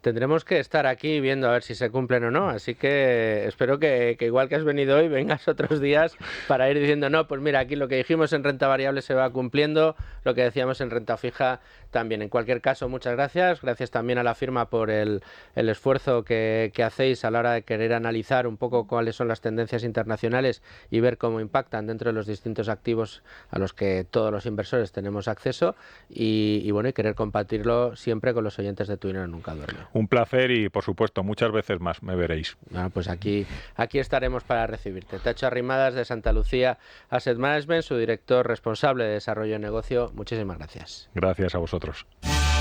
Tendremos que estar aquí viendo a ver si se cumplen o no, así que espero que igual que has venido hoy, vengas otros días para ir diciendo, no, pues mira, aquí lo que dijimos en renta variable se va cumpliendo, lo que decíamos en renta fija también. En cualquier caso, muchas gracias también a la firma por el esfuerzo que hacéis a la hora de querer analizar un poco cuáles son las tendencias internacionales y ver cómo impactan dentro de los distintos activos a los que todos los inversores tenemos acceso y bueno, y querer compartirlo siempre con los oyentes de Tu Dinero Nunca Duerme. Un placer y, por supuesto, muchas veces más me veréis. Pues aquí estaremos para recibirte. Tacho Arrimadas, de Santa Lucía Asset Management, su director responsable de desarrollo de negocio. Muchísimas gracias. Gracias a vosotros.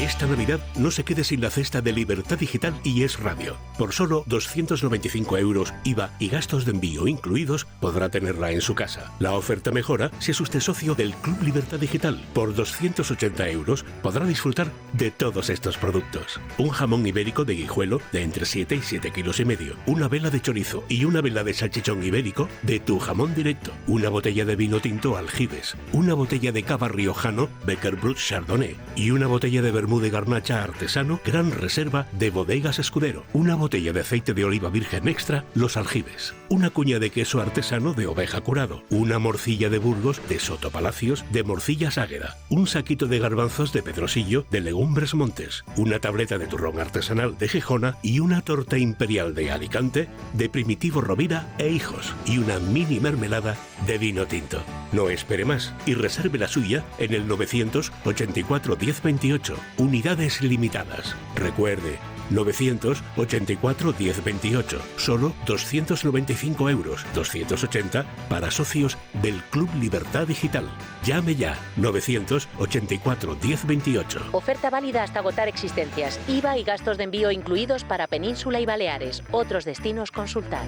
Esta Navidad no se quede sin la cesta de Libertad Digital y Es Radio. Por solo 295 euros, IVA y gastos de envío incluidos, podrá tenerla en su casa. La oferta mejora si es usted socio del Club Libertad Digital. Por 280 euros podrá disfrutar de todos estos productos. Un jamón ibérico de Guijuelo de entre 7 y 7,5 kilos. Una vela de chorizo y una vela de salchichón ibérico de Tu Jamón Directo. Una botella de vino tinto Aljibes. Una botella de cava riojano Becker Brut Chardonnay. Y una botella de vermú de garnacha artesano Gran Reserva de Bodegas Escudero, una botella de aceite de oliva virgen extra Los Aljibes, una cuña de queso artesano de oveja curado, una morcilla de Burgos de Soto Palacios de Morcillas Águeda, un saquito de garbanzos de Pedrosillo de Legumbres Montes, una tableta de turrón artesanal de Gijona y una torta imperial de Alicante de Primitivo Rovira e Hijos y una mini mermelada de vino tinto. No espere más y reserve la suya en el 984 1028. Unidades limitadas. Recuerde, 984 1028. Solo 295 euros. 280 para socios del Club Libertad Digital. Llame ya. 984 1028. Oferta válida hasta agotar existencias. IVA y gastos de envío incluidos para Península y Baleares. Otros destinos consultar.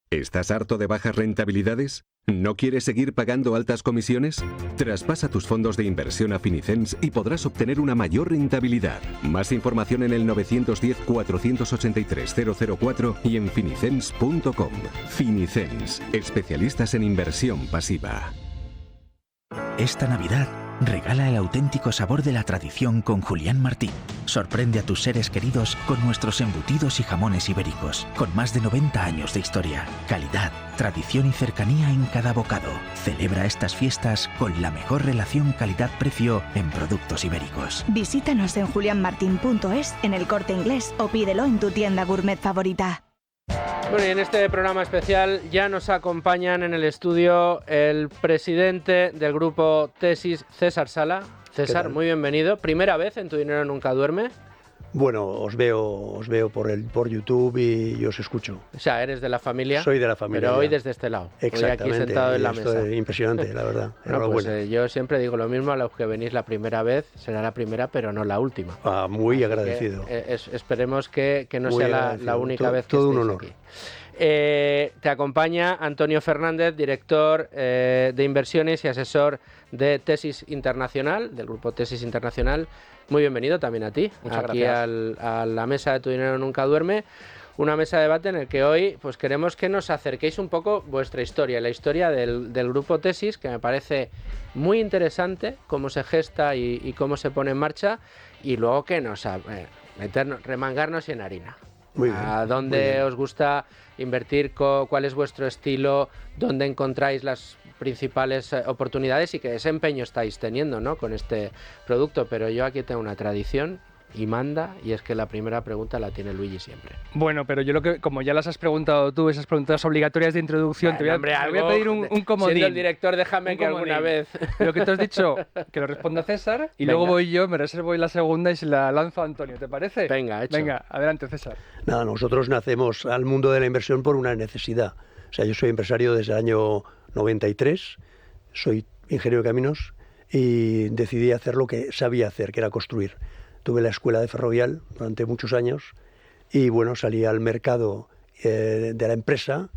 ¿Estás harto de bajas rentabilidades? ¿No quieres seguir pagando altas comisiones? Traspasa tus fondos de inversión a Finicens y podrás obtener una mayor rentabilidad. Más información en el 910-483-004 y en finicens.com. Finicens, especialistas en inversión pasiva. Esta Navidad, regala el auténtico sabor de la tradición con Julián Martín. Sorprende a tus seres queridos con nuestros embutidos y jamones ibéricos, con más de 90 años de historia, calidad, tradición y cercanía en cada bocado. Celebra estas fiestas con la mejor relación calidad-precio en productos ibéricos. Visítanos en julianmartin.es, en El Corte Inglés o pídelo en tu tienda gourmet favorita. Bueno, y en este programa especial ya nos acompañan en el estudio el presidente del grupo Tesis, César Sala. César, muy bienvenido. ¿Primera vez en Tu Dinero Nunca Duerme? Bueno, os veo por YouTube y os escucho. O sea, eres de la familia. Soy de la familia. Pero hoy desde este lado. Exactamente. Hoy aquí sentado en la mesa. Impresionante, la verdad. Bueno, pues yo siempre digo lo mismo a los que venís la primera vez. Será la primera, pero no la última. Muy agradecido. Esperemos que no sea la única vez que todo estéis un honor. aquí. Te acompaña Antonio Fernández, director de inversiones y asesor de Tesis Internacional, del grupo Tesis Internacional. Muy bienvenido también a ti, Muchas aquí gracias. a la mesa de Tu Dinero Nunca Duerme. Una mesa de debate en el que hoy pues queremos que nos acerquéis un poco vuestra historia, la historia del grupo Tesis, que me parece muy interesante cómo se gesta y cómo se pone en marcha, y luego que nos remangarnos en harina. Muy bien, ¿A dónde muy bien. os gusta invertir? ¿Cuál es vuestro estilo? ¿Dónde encontráis las principales oportunidades y qué desempeño estáis teniendo, ¿no?, con este producto? Pero yo aquí tengo una tradición y manda, y es que la primera pregunta la tiene Luigi siempre. Bueno, pero yo como ya las has preguntado tú, esas preguntas obligatorias de introducción, te voy a pedir un comodín. Siendo el director, déjame que alguna vez... Lo que te has dicho, que lo responda César, y luego voy yo, me reservo la segunda y se la lanzo a Antonio, ¿te parece? Venga, hecho. Venga, adelante, César. Nada, nosotros nacemos al mundo de la inversión por una necesidad. O sea, yo soy empresario desde el año 93, soy ingeniero de caminos y decidí hacer lo que sabía hacer, que era construir. Tuve la escuela de Ferrovial durante muchos años y bueno, salí al mercado de la empresa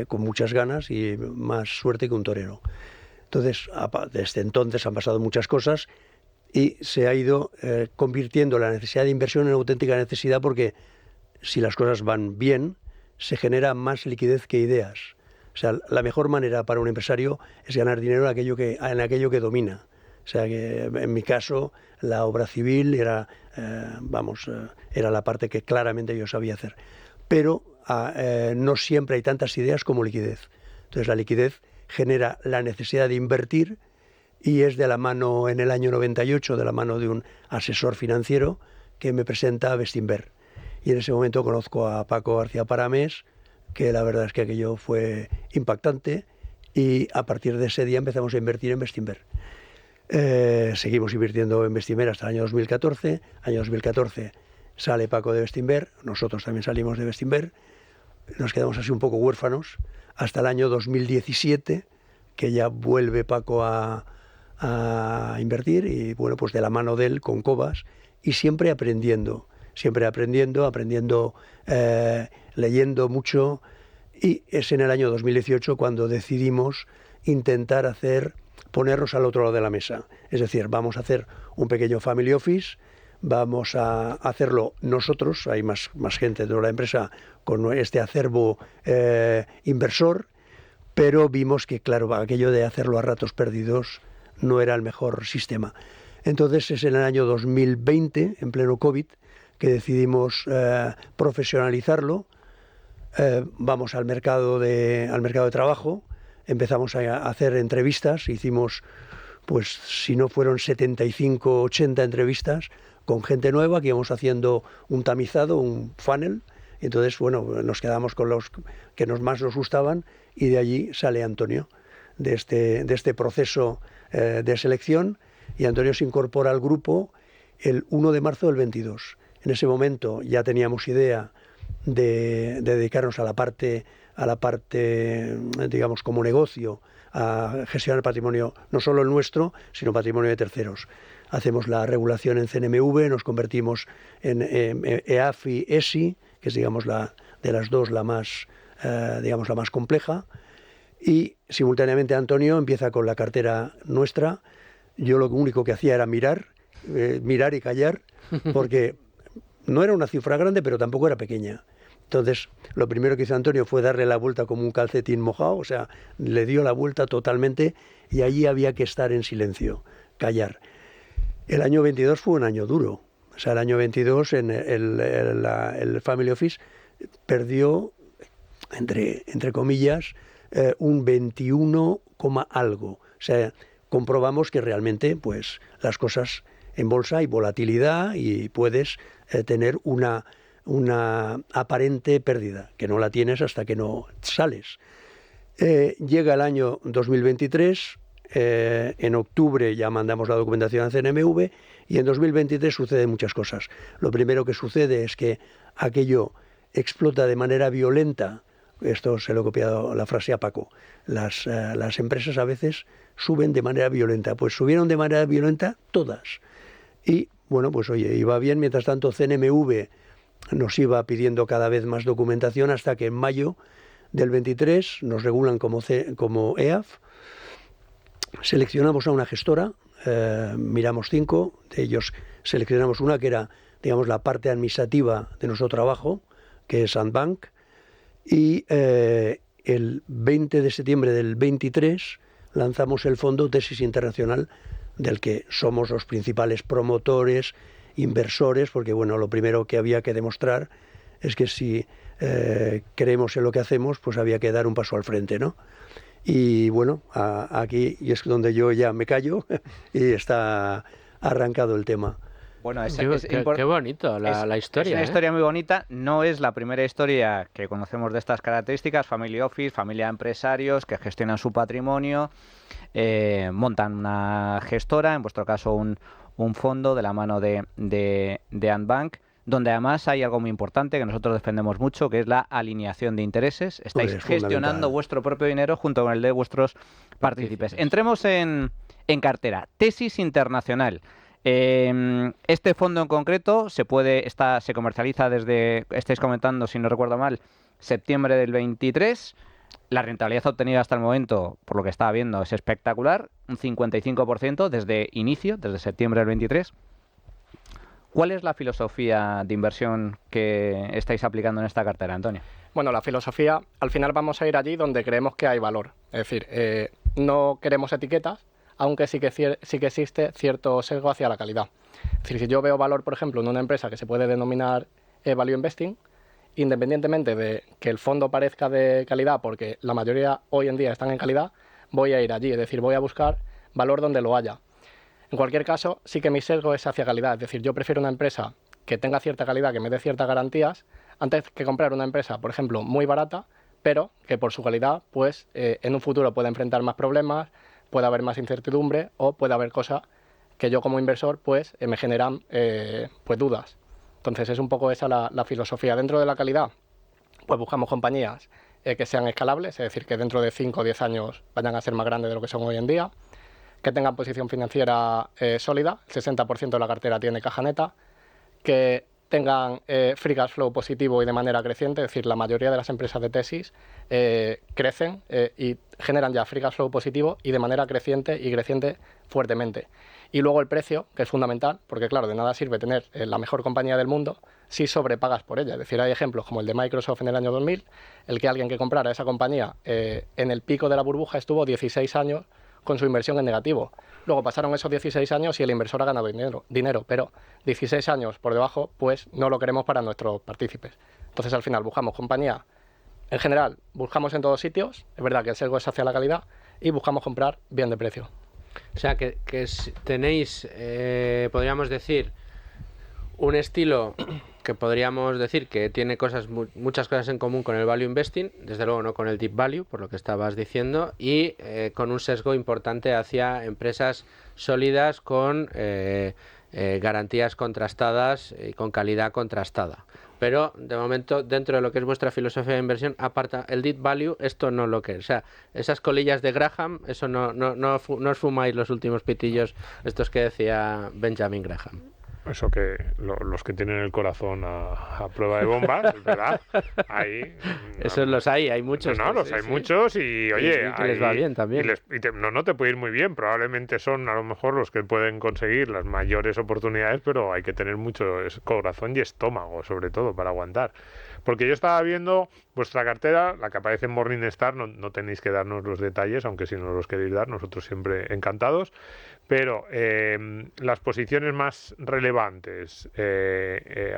con muchas ganas y más suerte que un torero. Entonces, desde entonces han pasado muchas cosas y se ha ido convirtiendo la necesidad de inversión en auténtica necesidad, porque si las cosas van bien, se genera más liquidez que ideas. O sea, la mejor manera para un empresario es ganar dinero en aquello que domina. O sea, que en mi caso la obra civil era la parte que claramente yo sabía hacer. Pero no siempre hay tantas ideas como liquidez. Entonces la liquidez genera la necesidad de invertir, y es de la mano, en el año 98, de la mano de un asesor financiero que me presenta a Bestinver. Y en ese momento conozco a Paco García Paramés, que la verdad es que aquello fue impactante, y a partir de ese día empezamos a invertir en Bestinver. Seguimos invirtiendo en Bestinver hasta el año 2014. Año 2014 sale Paco de Bestinver, nosotros también salimos de Bestinver, nos quedamos así un poco huérfanos hasta el año 2017, que ya vuelve Paco a invertir, y bueno, pues de la mano de él, con Cobas, y siempre aprendiendo, leyendo mucho, y es en el año 2018 cuando decidimos intentar ponernos al otro lado de la mesa. Es decir, vamos a hacer un pequeño family office, vamos a hacerlo nosotros, hay más gente dentro de la empresa con este acervo inversor, pero vimos que, claro, aquello de hacerlo a ratos perdidos no era el mejor sistema. Entonces es en el año 2020, en pleno COVID, que decidimos profesionalizarlo. Vamos al mercado de trabajo, empezamos a hacer entrevistas, hicimos, pues si no fueron 75, 80 entrevistas con gente nueva, que íbamos haciendo un tamizado, un funnel. Entonces, bueno, nos quedamos con los que más nos gustaban y de allí sale Antonio, de este proceso de selección, y Antonio se incorpora al grupo el 1 de marzo del 22. En ese momento ya teníamos idea de dedicarnos a la parte, digamos, como negocio, a gestionar el patrimonio, no solo el nuestro, sino patrimonio de terceros. Hacemos la regulación en CNMV, nos convertimos en EAFI, ESI, que es, digamos, de las dos la más compleja, y simultáneamente Antonio empieza con la cartera nuestra. Yo lo único que hacía era mirar y callar, porque no era una cifra grande, pero tampoco era pequeña. Entonces, lo primero que hizo Antonio fue darle la vuelta como un calcetín mojado, o sea, le dio la vuelta totalmente, y allí había que estar en silencio, callar. El año 22 fue un año duro. O sea, el año 22 en el Family Office perdió, entre comillas, un 21, algo. O sea, comprobamos que realmente, pues, las cosas en bolsa hay volatilidad y puedes tener una aparente pérdida, que no la tienes hasta que no sales. Llega el año 2023, en octubre ya mandamos la documentación a CNMV, y en 2023 suceden muchas cosas. Lo primero que sucede es que aquello explota de manera violenta. Esto se lo he copiado la frase a Paco. Las empresas a veces suben de manera violenta. Pues subieron de manera violenta todas. Y bueno, pues oye, iba bien. Mientras tanto, CNMV nos iba pidiendo cada vez más documentación, hasta que en mayo del 23 nos regulan como EAF. Seleccionamos a una gestora, miramos 5, de ellos seleccionamos una que era, digamos, la parte administrativa de nuestro trabajo, que es Andbank, y el 20 de septiembre del 23 lanzamos el fondo Tesis Internacional, del que somos los principales promotores, inversores, porque bueno, lo primero que había que demostrar es que si creemos en lo que hacemos, pues había que dar un paso al frente, ¿no? Y bueno, aquí y es donde yo ya me callo y está arrancado el tema. Bueno, qué bonito la historia. Es una historia muy bonita. No es la primera historia que conocemos de estas características. Family Office, familia de empresarios que gestionan su patrimonio, montan una gestora, en vuestro caso un fondo de la mano de Andbank, donde además hay algo muy importante que nosotros defendemos mucho, que es la alineación de intereses. Estáis gestionando vuestro propio dinero junto con el de vuestros partícipes. Entremos en cartera. Tesis Internacional. Este fondo en concreto se comercializa desde, estáis comentando, si no recuerdo mal, septiembre del 23. La rentabilidad obtenida hasta el momento, por lo que estaba viendo, es espectacular, un 55% desde inicio, desde septiembre del 23. ¿Cuál es la filosofía de inversión que estáis aplicando en esta cartera, Antonio? Bueno, la filosofía, al final vamos a ir allí donde creemos que hay valor. Es decir, no queremos etiquetas, aunque sí que existe cierto sesgo hacia la calidad. Es decir, si yo veo valor, por ejemplo, en una empresa que se puede denominar Value Investing, independientemente de que el fondo parezca de calidad, porque la mayoría hoy en día están en calidad, voy a ir allí. Es decir, voy a buscar valor donde lo haya. En cualquier caso, sí que mi sesgo es hacia calidad. Es decir, yo prefiero una empresa que tenga cierta calidad, que me dé ciertas garantías, antes que comprar una empresa, por ejemplo, muy barata, pero que por su calidad, pues en un futuro pueda enfrentar más problemas, puede haber más incertidumbre o puede haber cosas que yo como inversor pues me generan pues dudas. Entonces es un poco esa la filosofía. Dentro de la calidad, pues buscamos compañías que sean escalables, es decir, que dentro de 5 o 10 años vayan a ser más grandes de lo que son hoy en día, que tengan posición financiera sólida, el 60% de la cartera tiene caja neta, que tengan free cash flow positivo y de manera creciente, es decir, la mayoría de las empresas de tesis crecen y generan ya free cash flow positivo y de manera creciente y creciente fuertemente. Y luego el precio, que es fundamental, porque claro, de nada sirve tener la mejor compañía del mundo si sobrepagas por ella. Es decir, hay ejemplos como el de Microsoft en el año 2000, el que alguien que comprara esa compañía en el pico de la burbuja estuvo 16 años con su inversión en negativo. Luego pasaron esos 16 años y el inversor ha ganado dinero, pero 16 años por debajo, pues no lo queremos para nuestros partícipes. Entonces, al final, buscamos compañía. En general, buscamos en todos sitios, es verdad que el sesgo es hacia la calidad, y buscamos comprar bien de precio. O sea, que tenéis, podríamos decir, un estilo que podríamos decir que tiene muchas cosas en común con el value investing, desde luego no con el deep value, por lo que estabas diciendo, y con un sesgo importante hacia empresas sólidas con garantías contrastadas y con calidad contrastada. Pero de momento, dentro de lo que es vuestra filosofía de inversión, aparta el deep value, esto no lo que es. O sea, esas colillas de Graham, eso no os fumáis los últimos pitillos, estos que decía Benjamin Graham. Eso que los que tienen el corazón a prueba de bombas, es verdad. Ahí, esos los hay muchos. No, los hay muchos y oye, que les va bien también. No te puede ir muy bien. Probablemente son a lo mejor los que pueden conseguir las mayores oportunidades, pero hay que tener mucho corazón y estómago, sobre todo, para aguantar. Porque yo estaba viendo vuestra cartera, la que aparece en Morningstar, no tenéis que darnos los detalles, aunque si nos los queréis dar, nosotros siempre encantados. Pero las posiciones más relevantes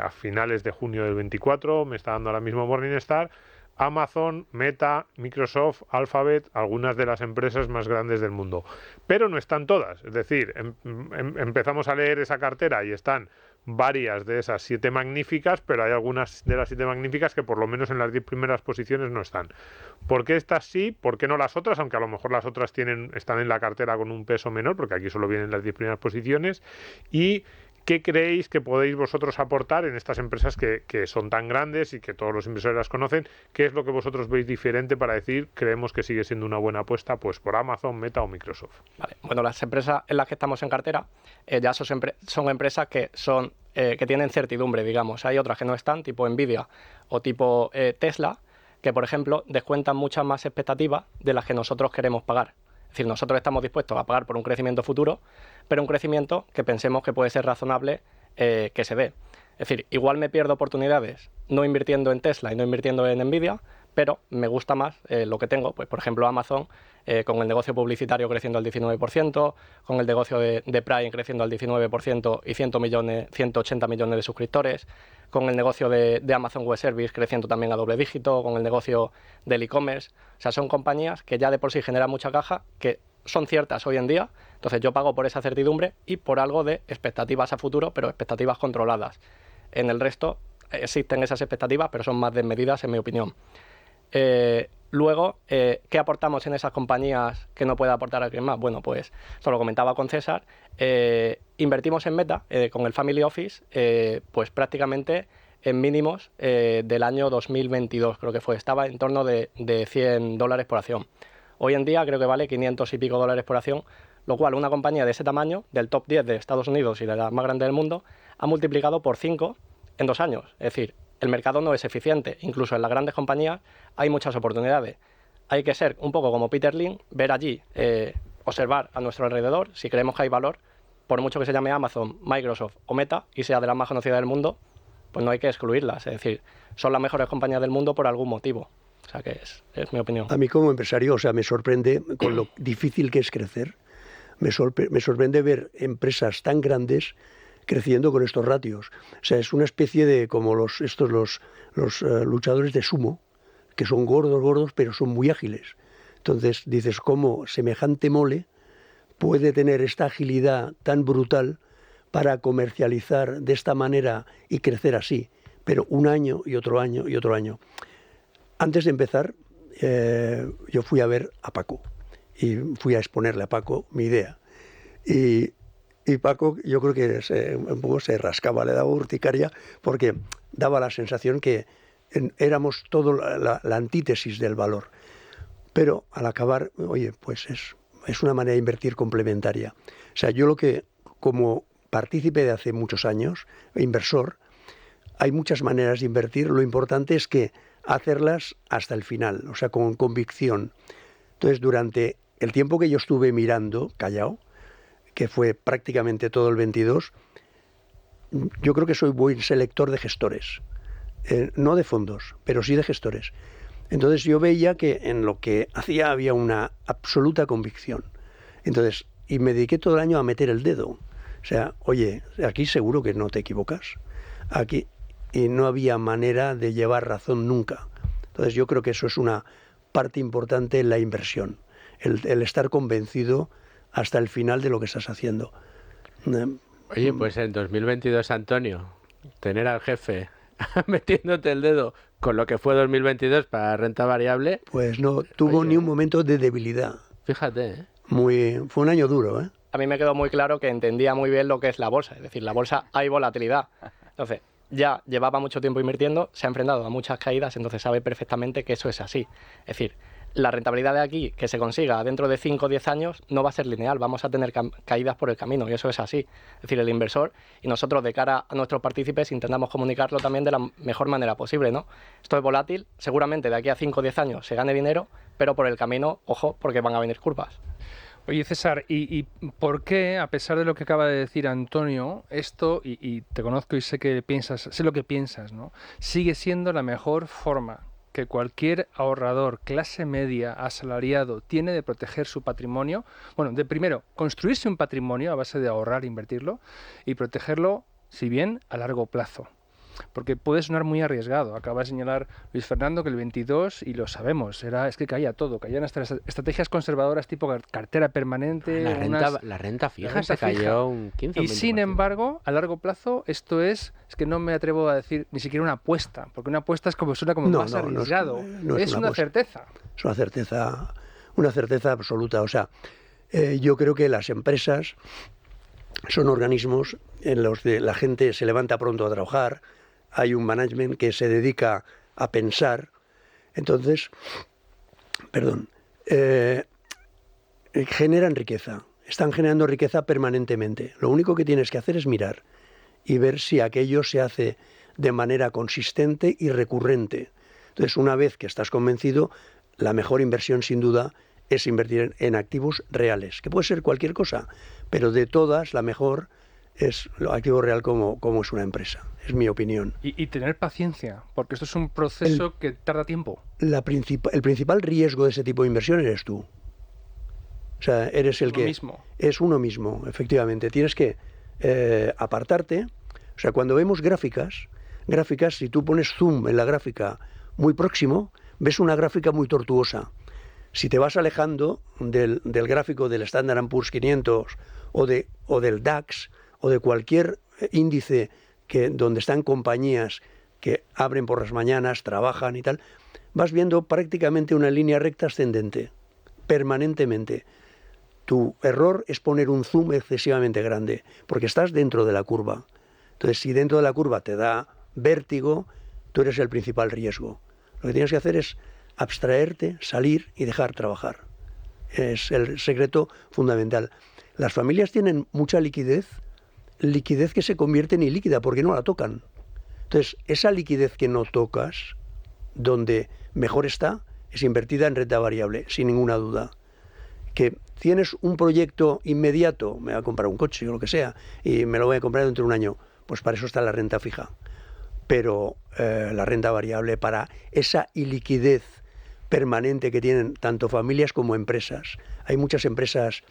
a finales de junio del 24, me está dando ahora mismo Morningstar, Amazon, Meta, Microsoft, Alphabet, algunas de las empresas más grandes del mundo. Pero no están todas. Es decir, empezamos a leer esa cartera y están varias de esas 7 magníficas, pero hay algunas de las 7 magníficas que por lo menos en las 10 primeras posiciones no están. ¿Por qué estas sí? ¿Por qué no las otras? Aunque a lo mejor las otras están en la cartera con un peso menor, porque aquí solo vienen las 10 primeras posiciones. ¿Y qué creéis que podéis vosotros aportar en estas empresas que son tan grandes y que todos los inversores las conocen? ¿Qué es lo que vosotros veis diferente para decir creemos que sigue siendo una buena apuesta pues por Amazon, Meta o Microsoft? Vale. Bueno, las empresas en las que estamos en cartera ya son empresas que tienen certidumbre, digamos. Hay otras que no están, tipo Nvidia o tipo Tesla, que por ejemplo descuentan muchas más expectativas de las que nosotros queremos pagar. Es decir, nosotros estamos dispuestos a pagar por un crecimiento futuro, pero un crecimiento que pensemos que puede ser razonable que se dé. Es decir, igual me pierdo oportunidades no invirtiendo en Tesla y no invirtiendo en Nvidia, pero me gusta más lo que tengo. Pues, por ejemplo, Amazon, con el negocio publicitario creciendo al 19%, con el negocio de Prime creciendo al 19% y 180 millones de suscriptores, con el negocio de Amazon Web Service creciendo también a doble dígito, con el negocio del e-commerce. O sea, son compañías que ya de por sí generan mucha caja, que son ciertas hoy en día. Entonces yo pago por esa certidumbre y por algo de expectativas a futuro, pero expectativas controladas. En el resto existen esas expectativas, pero son más desmedidas, en mi opinión. Luego, ¿qué aportamos en esas compañías que no puede aportar alguien más? Bueno, pues, esto lo comentaba con César, invertimos en Meta, con el Family Office, pues prácticamente en mínimos del año 2022, creo que fue, estaba en torno de $100 por acción. Hoy en día creo que vale 500 y pico dólares por acción, lo cual una compañía de ese tamaño, del top 10 de Estados Unidos y de la más grande del mundo, ha multiplicado por 5 en 2 años. Es decir, el mercado no es eficiente. Incluso en las grandes compañías hay muchas oportunidades. Hay que ser un poco como Peter Lynch, ver allí, observar a nuestro alrededor, si creemos que hay valor, por mucho que se llame Amazon, Microsoft o Meta y sea de las más conocidas del mundo, pues no hay que excluirlas. Es decir, son las mejores compañías del mundo por algún motivo. O sea que es mi opinión. A mí como empresario, o sea, me sorprende con lo difícil que es crecer. Me sorprende ver empresas tan grandes creciendo con estos ratios. O sea, es una especie de como los luchadores de sumo, que son gordos, pero son muy ágiles. Entonces dices, ¿cómo semejante mole puede tener esta agilidad tan brutal para comercializar de esta manera y crecer así? Pero un año y otro año y otro año. Antes de empezar, yo fui a ver a Paco y fui a exponerle a Paco mi idea. Y Paco, yo creo que un poco se rascaba, le daba urticaria, porque daba la sensación que éramos todo la antítesis del valor. Pero al acabar, oye, pues es una manera de invertir complementaria. O sea, yo lo que, como partícipe de hace muchos años, inversor, hay muchas maneras de invertir. Lo importante es que hacerlas hasta el final, o sea, con convicción. Entonces, durante el tiempo que yo estuve mirando, callado, que fue prácticamente todo el 22, yo creo que soy buen selector de gestores. No de fondos, pero sí de gestores. Entonces yo veía que en lo que hacía había una absoluta convicción. Entonces, y me dediqué todo el año a meter el dedo. O sea, oye, aquí seguro que no te equivocas. Aquí, y no había manera de llevar razón nunca. Entonces yo creo que eso es una parte importante en la inversión, el estar convencido hasta el final de lo que estás haciendo. Oye, pues en 2022, Antonio, tener al jefe metiéndote el dedo con lo que fue 2022 para renta variable... Pues no tuvo ni un momento de debilidad. Fíjate, ¿eh? Fue un año duro, ¿eh? A mí me quedó muy claro que entendía muy bien lo que es la bolsa. Es decir, la bolsa hay volatilidad. Entonces, ya llevaba mucho tiempo invirtiendo, se ha enfrentado a muchas caídas, entonces sabe perfectamente que eso es así. Es decir, la rentabilidad de aquí que se consiga dentro de 5 o 10 años no va a ser lineal, vamos a tener caídas por el camino y eso es así. Es decir, el inversor y nosotros de cara a nuestros partícipes intentamos comunicarlo también de la mejor manera posible, ¿no? Esto es volátil, seguramente de aquí a 5 o 10 años se gane dinero, pero por el camino, ojo, porque van a venir curvas. Oye, César, ¿y por qué, a pesar de lo que acaba de decir Antonio, esto, y te conozco y sé que piensas, sé lo que piensas, ¿no? Sigue siendo la mejor forma que cualquier ahorrador clase media asalariado tiene de proteger su patrimonio? Bueno, de primero, construirse un patrimonio a base de ahorrar e invertirlo y protegerlo, si bien, a largo plazo. Porque puede sonar muy arriesgado. Acaba de señalar Luis Fernando que el 22, y lo sabemos, es que caía todo. Caían hasta estrategias conservadoras tipo cartera permanente. La renta fija se cayó un 15 o 20%. Y sin embargo, a largo plazo, esto es que no me atrevo a decir ni siquiera una apuesta, porque una apuesta suena como más arriesgado. No es una certeza. Es una certeza absoluta. O sea, yo creo que las empresas son organismos en los que la gente se levanta pronto a trabajar. Hay un management que se dedica a pensar, entonces, generan riqueza, están generando riqueza permanentemente. Lo único que tienes que hacer es mirar y ver si aquello se hace de manera consistente y recurrente. Entonces, una vez que estás convencido, la mejor inversión sin duda es invertir en activos reales, que puede ser cualquier cosa, pero de todas la mejor es lo activo real como es una empresa, es mi opinión. Y tener paciencia, porque esto es un proceso que tarda tiempo. El principal riesgo de ese tipo de inversión eres tú. O sea, eres el que... mismo. Es uno mismo, efectivamente. Tienes que apartarte. O sea, cuando vemos gráficas, si tú pones zoom en la gráfica muy próximo, ves una gráfica muy tortuosa. Si te vas alejando del gráfico del Standard & Poor's 500 o del DAX, o de cualquier índice donde están compañías que abren por las mañanas, trabajan y tal, vas viendo prácticamente una línea recta ascendente, permanentemente. Tu error es poner un zoom excesivamente grande, porque estás dentro de la curva. Entonces, si dentro de la curva te da vértigo, tú eres el principal riesgo. Lo que tienes que hacer es abstraerte, salir y dejar trabajar. Es el secreto fundamental. Las familias tienen mucha liquidez que se convierte en ilíquida porque no la tocan. Entonces, esa liquidez que no tocas, donde mejor está, es invertida en renta variable, sin ninguna duda. Que tienes un proyecto inmediato, me voy a comprar un coche o lo que sea, y me lo voy a comprar dentro de un año, pues para eso está la renta fija. Pero la renta variable, para esa iliquidez permanente que tienen tanto familias como empresas. Hay muchas empresas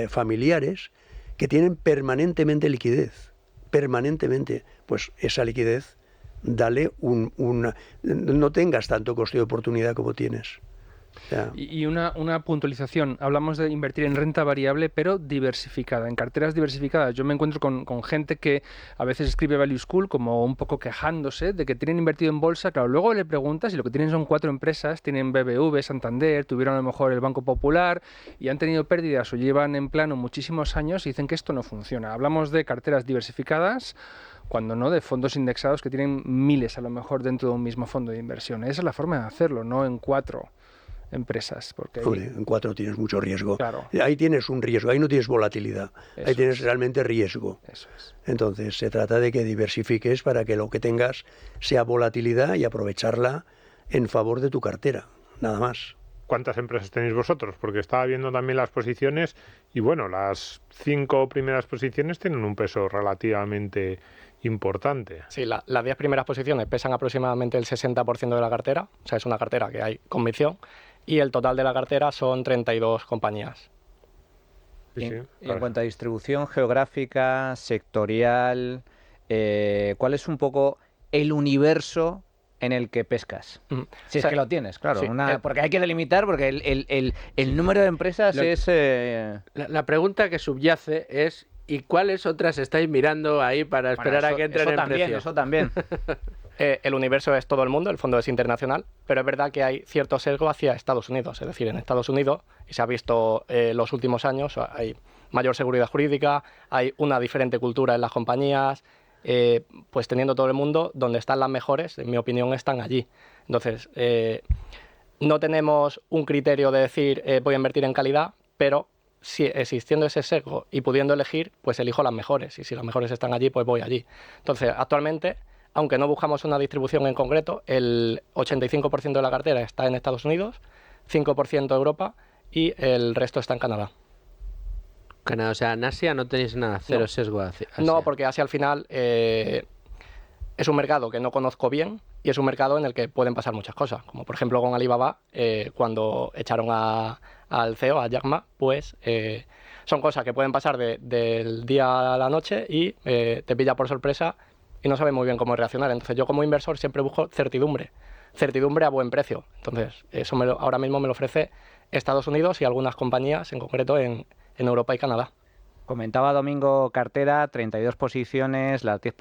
familiares que tienen permanentemente liquidez, permanentemente. Pues esa liquidez, dale no tengas tanto coste de oportunidad como tienes. Y una puntualización, hablamos de invertir en renta variable, pero diversificada, en carteras diversificadas. Yo me encuentro con gente que a veces escribe Value School como un poco quejándose de que tienen invertido en bolsa. Claro, luego le preguntas y lo que tienen son 4 empresas, tienen BBV, Santander, tuvieron a lo mejor el Banco Popular y han tenido pérdidas o llevan en plano muchísimos años y dicen que esto no funciona. Hablamos de carteras diversificadas, cuando no de fondos indexados que tienen miles a lo mejor dentro de un mismo fondo de inversión. Esa es la forma de hacerlo, no en 4 empresas. Porque Hombre, en 4 tienes mucho riesgo. Claro. Ahí tienes un riesgo, ahí no tienes volatilidad, ahí tienes realmente riesgo. Eso es. Entonces se trata de que diversifiques para que lo que tengas sea volatilidad y aprovecharla en favor de tu cartera, nada más. ¿Cuántas empresas tenéis vosotros? Porque estaba viendo también las posiciones y bueno, las 5 primeras posiciones tienen un peso relativamente importante. Sí, las 10 primeras posiciones pesan aproximadamente el 60% de la cartera, o sea, es una cartera que hay convicción, y el total de la cartera son 32 compañías. Y en cuanto a distribución geográfica, sectorial, ¿cuál es un poco el universo en el que pescas? Si es que lo tienes, claro. Sí, porque hay que delimitar, porque el número de empresas es... La pregunta que subyace es: ¿y cuáles otras estáis mirando ahí para esperar a que entren en precio? Eso también. El universo es todo el mundo, el fondo es internacional, pero es verdad que hay cierto sesgo hacia Estados Unidos. Es decir, en Estados Unidos, y se ha visto los últimos años, hay mayor seguridad jurídica, hay una diferente cultura en las compañías, pues teniendo todo el mundo, donde están las mejores, en mi opinión, están allí. Entonces, no tenemos un criterio de decir voy a invertir en calidad, pero si existiendo ese sesgo y pudiendo elegir, pues elijo las mejores. Y si las mejores están allí, pues voy allí. Entonces, actualmente, aunque no buscamos una distribución en concreto, el 85% de la cartera está en Estados Unidos, 5% Europa y el resto está en Canadá. Canadá, o sea, en Asia no tenéis nada, cero sesgo hacia Asia. No, porque Asia al final es un mercado que no conozco bien y es un mercado en el que pueden pasar muchas cosas. Como por ejemplo con Alibaba, cuando echaron al CEO, a Jack Ma, pues son cosas que pueden pasar del día a la noche y te pilla por sorpresa y no sabes muy bien cómo reaccionar. Entonces yo como inversor siempre busco certidumbre a buen precio. Entonces eso ahora mismo me lo ofrece Estados Unidos y algunas compañías, en concreto en Europa y Canadá. Comentaba Domingo cartera, 32 posiciones, las 10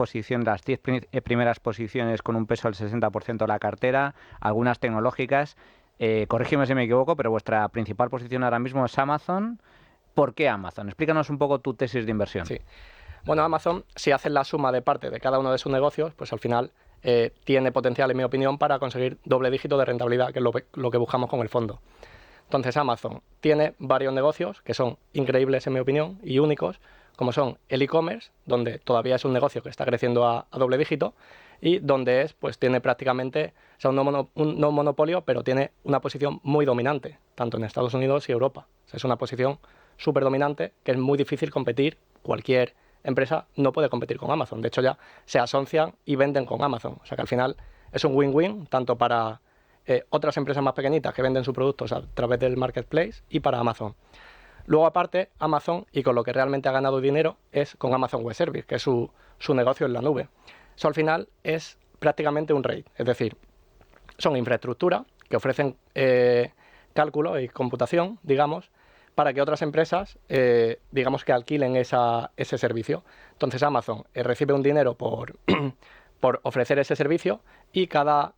primeras posiciones con un peso del 60% de la cartera, algunas tecnológicas. Corrígeme si me equivoco, pero vuestra principal posición ahora mismo es Amazon. ¿Por qué Amazon? Explícanos un poco tu tesis de inversión. Sí. Bueno, Amazon, si haces la suma de parte de cada uno de sus negocios, pues al final tiene potencial, en mi opinión, para conseguir doble dígito de rentabilidad, que es lo que buscamos con el fondo. Entonces, Amazon tiene varios negocios que son increíbles, en mi opinión, y únicos, como son el e-commerce, donde todavía es un negocio que está creciendo a doble dígito, y donde pues tiene prácticamente, o sea, un no monopolio, pero tiene una posición muy dominante, tanto en Estados Unidos y Europa. O sea, es una posición súper dominante que es muy difícil competir. Cualquier empresa no puede competir con Amazon. De hecho, ya se asocian y venden con Amazon. O sea, que al final es un win-win, tanto para otras empresas más pequeñitas que venden sus productos a través del marketplace y para Amazon. Luego, aparte, Amazon, y con lo que realmente ha ganado dinero, es con Amazon Web Service, que es su negocio en la nube. Eso al final es prácticamente un REIT, es decir, son infraestructura que ofrecen cálculo y computación, digamos, para que otras empresas, digamos, que alquilen ese servicio. Entonces Amazon recibe un dinero por ofrecer ese servicio y cada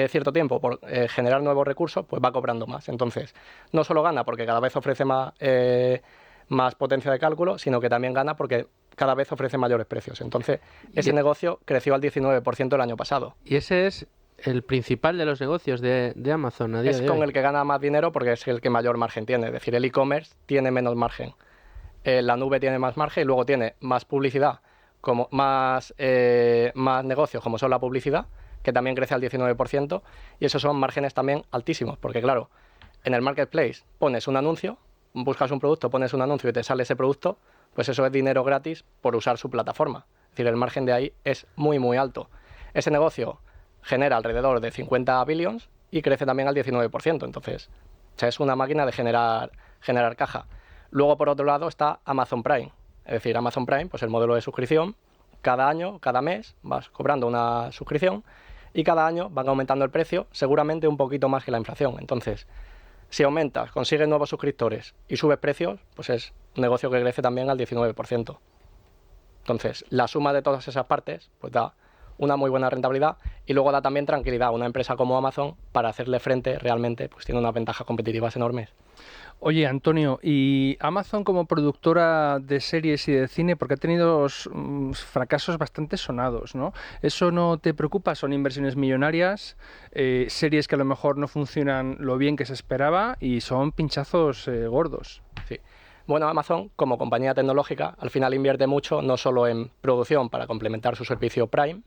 cierto tiempo, por generar nuevos recursos, pues va cobrando más. Entonces, no solo gana porque cada vez ofrece más potencia de cálculo, sino que también gana porque cada vez ofrece mayores precios. Entonces, ese negocio creció al 19% el año pasado. Y ese es el principal de los negocios de Amazon a día de hoy. Es con el que gana más dinero porque es el que mayor margen tiene. Es decir, el e-commerce tiene menos margen. La nube tiene más margen y luego tiene más publicidad, como más negocios como son la publicidad, que también crece al 19%, y esos son márgenes también altísimos, porque claro, en el marketplace pones un anuncio, buscas un producto, pones un anuncio y te sale ese producto, pues eso es dinero gratis por usar su plataforma. Es decir, el margen de ahí es muy, muy alto. Ese negocio genera alrededor de 50 billions y crece también al 19%. Entonces, es una máquina de generar caja. Luego, por otro lado, está Amazon Prime. Es decir, Amazon Prime, pues el modelo de suscripción, cada año, cada mes, vas cobrando una suscripción y cada año van aumentando el precio, seguramente un poquito más que la inflación. Entonces, si aumentas, consigues nuevos suscriptores y subes precios, pues es un negocio que crece también al 19%. Entonces, la suma de todas esas partes, pues da una muy buena rentabilidad y luego da también tranquilidad a una empresa como Amazon para hacerle frente realmente, pues tiene unas ventajas competitivas enormes. Oye, Antonio, ¿y Amazon como productora de series y de cine, porque ha tenido fracasos bastante sonados, ¿no? ¿Eso no te preocupa? Son inversiones millonarias, series que a lo mejor no funcionan lo bien que se esperaba y son pinchazos gordos. Sí. Bueno, Amazon, como compañía tecnológica, al final invierte mucho no solo en producción para complementar su servicio Prime,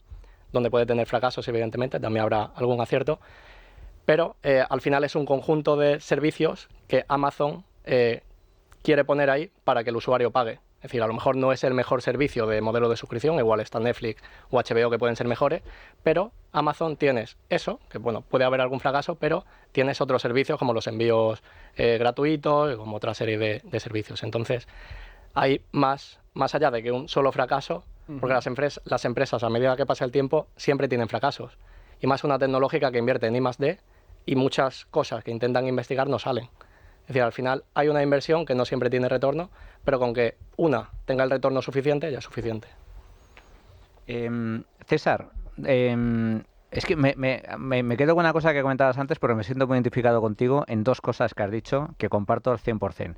donde puede tener fracasos, evidentemente, también habrá algún acierto, pero al final es un conjunto de servicios que Amazon quiere poner ahí para que el usuario pague. Es decir, a lo mejor no es el mejor servicio de modelo de suscripción, igual está Netflix o HBO que pueden ser mejores, pero Amazon tienes eso, que bueno, puede haber algún fracaso, pero tienes otros servicios como los envíos gratuitos, como otra serie de servicios. Entonces, hay más allá de que un solo fracaso, porque las empresas a medida que pasa el tiempo siempre tienen fracasos. Y más una tecnológica que invierte en I+D y muchas cosas que intentan investigar no salen. Es decir, al final hay una inversión que no siempre tiene retorno, pero con que una tenga el retorno suficiente ya es suficiente. César, es que me quedo con una cosa que comentabas antes, pero me siento muy identificado contigo en dos cosas que has dicho que comparto al 100%.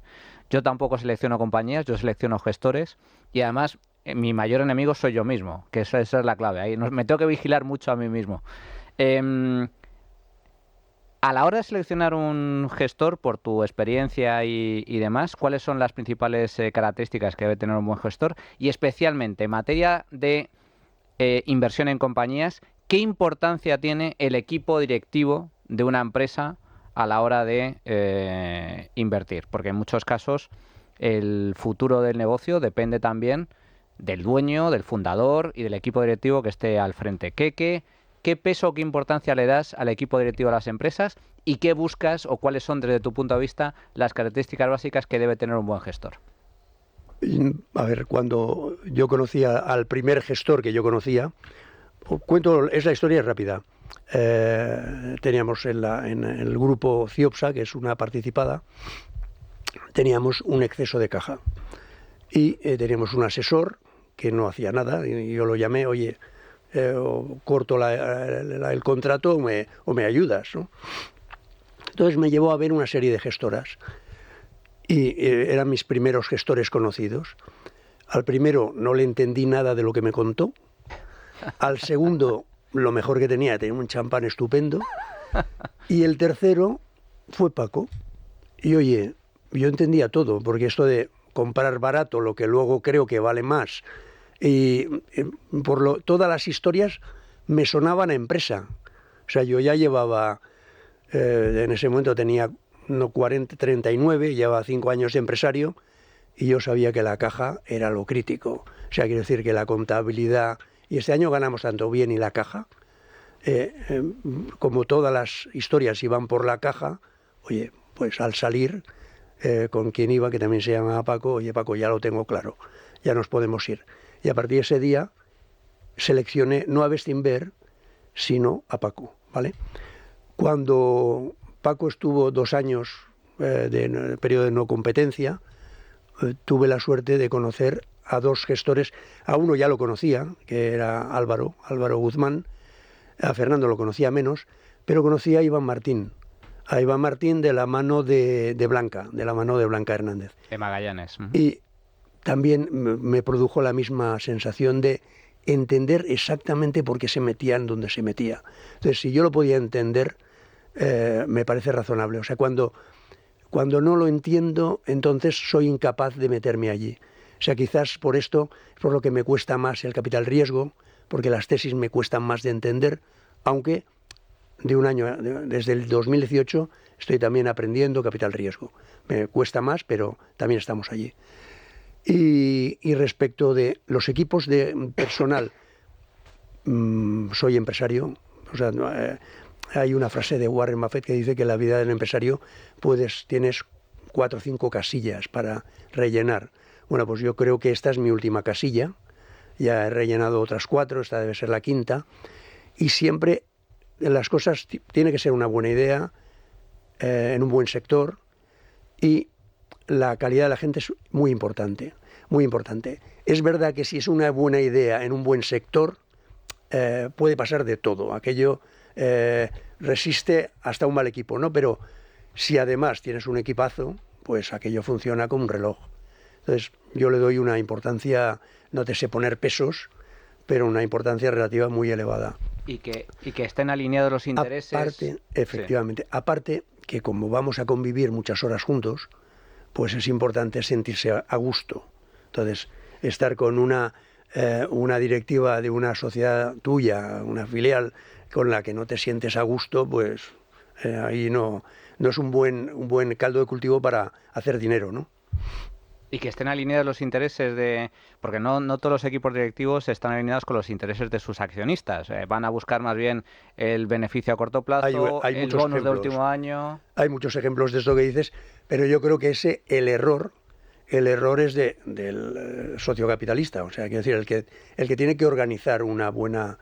Yo tampoco selecciono compañías, yo selecciono gestores y además mi mayor enemigo soy yo mismo, que esa es la clave. Ahí me tengo que vigilar mucho a mí mismo. A la hora de seleccionar un gestor, por tu experiencia y demás, ¿cuáles son las principales características que debe tener un buen gestor? Y especialmente en materia de inversión en compañías, ¿qué importancia tiene el equipo directivo de una empresa a la hora de invertir? Porque en muchos casos el futuro del negocio depende también del dueño, del fundador y del equipo directivo que esté al frente. ¿Qué peso, qué importancia le das al equipo directivo de las empresas y qué buscas o cuáles son, desde tu punto de vista, las características básicas que debe tener un buen gestor? A ver, cuando yo conocía al primer gestor que yo conocía, es la historia rápida. Teníamos en el grupo CIOPSA, que es una participada, teníamos un exceso de caja y teníamos un asesor que no hacía nada y yo lo llamé, oye, o corto el contrato o me ayudas, ¿no? Entonces me llevó a ver una serie de gestoras y eran mis primeros gestores conocidos. Al primero no le entendí nada de lo que me contó. Al segundo, lo mejor que tenía un champán estupendo. Y el tercero fue Paco. Y oye, yo entendía todo, porque esto de comprar barato lo que luego creo que vale más, y todas las historias me sonaban a empresa. O sea, yo ya llevaba, en ese momento tenía 39, llevaba 5 años de empresario y yo sabía que la caja era lo crítico. O sea, quiero decir que la contabilidad, y este año ganamos tanto bien y la caja, como todas las historias iban por la caja, oye, pues al salir con quien iba, que también se llamaba Paco, oye Paco, ya lo tengo claro, ya nos podemos ir. Y a partir de ese día seleccioné no a Bestinver, sino a Paco, ¿vale? Cuando Paco estuvo 2 años de periodo de no competencia, tuve la suerte de conocer a 2 gestores. A uno ya lo conocía, que era Álvaro Guzmán. A Fernando lo conocía menos, pero conocía a Iván Martín. A Iván Martín de la mano de Blanca Hernández. De Magallanes. Y también me produjo la misma sensación de entender exactamente por qué se metía en donde se metía. Entonces, si yo lo podía entender, me parece razonable. O sea, cuando no lo entiendo, entonces soy incapaz de meterme allí. O sea, quizás por esto es por lo que me cuesta más el capital riesgo, porque las tesis me cuestan más de entender, aunque de un año, desde el 2018, estoy también aprendiendo capital riesgo. Me cuesta más, pero también estamos allí. Y respecto de los equipos de personal, soy empresario. O sea, hay una frase de Warren Buffett que dice que en la vida del empresario tienes 4 o 5 casillas para rellenar. Bueno, pues yo creo que esta es mi última casilla. Ya he rellenado otras 4, esta debe ser la 5ª. Y siempre las cosas tiene que ser una buena idea, en un buen sector, y la calidad de la gente es muy importante, muy importante. Es verdad que si es una buena idea en un buen sector, puede pasar de todo. Aquello resiste hasta un mal equipo, ¿no? Pero si además tienes un equipazo, pues aquello funciona como un reloj. Entonces yo le doy una importancia, no te sé poner pesos, pero una importancia relativa muy elevada. Y que estén alineados los intereses. Aparte, efectivamente, sí. Aparte que como vamos a convivir muchas horas juntos, pues es importante sentirse a gusto. Entonces, estar con una directiva de una sociedad tuya, una filial, con la que no te sientes a gusto, pues ahí no es un buen caldo de cultivo para hacer dinero, ¿no? Y que estén alineados los intereses de... Porque no todos los equipos directivos están alineados con los intereses de sus accionistas. Van a buscar más bien el beneficio a corto plazo, hay el bonus de último año... Hay muchos ejemplos de esto que dices, pero yo creo que el error es del socio capitalista. O sea, quiero decir, el que tiene que organizar una buena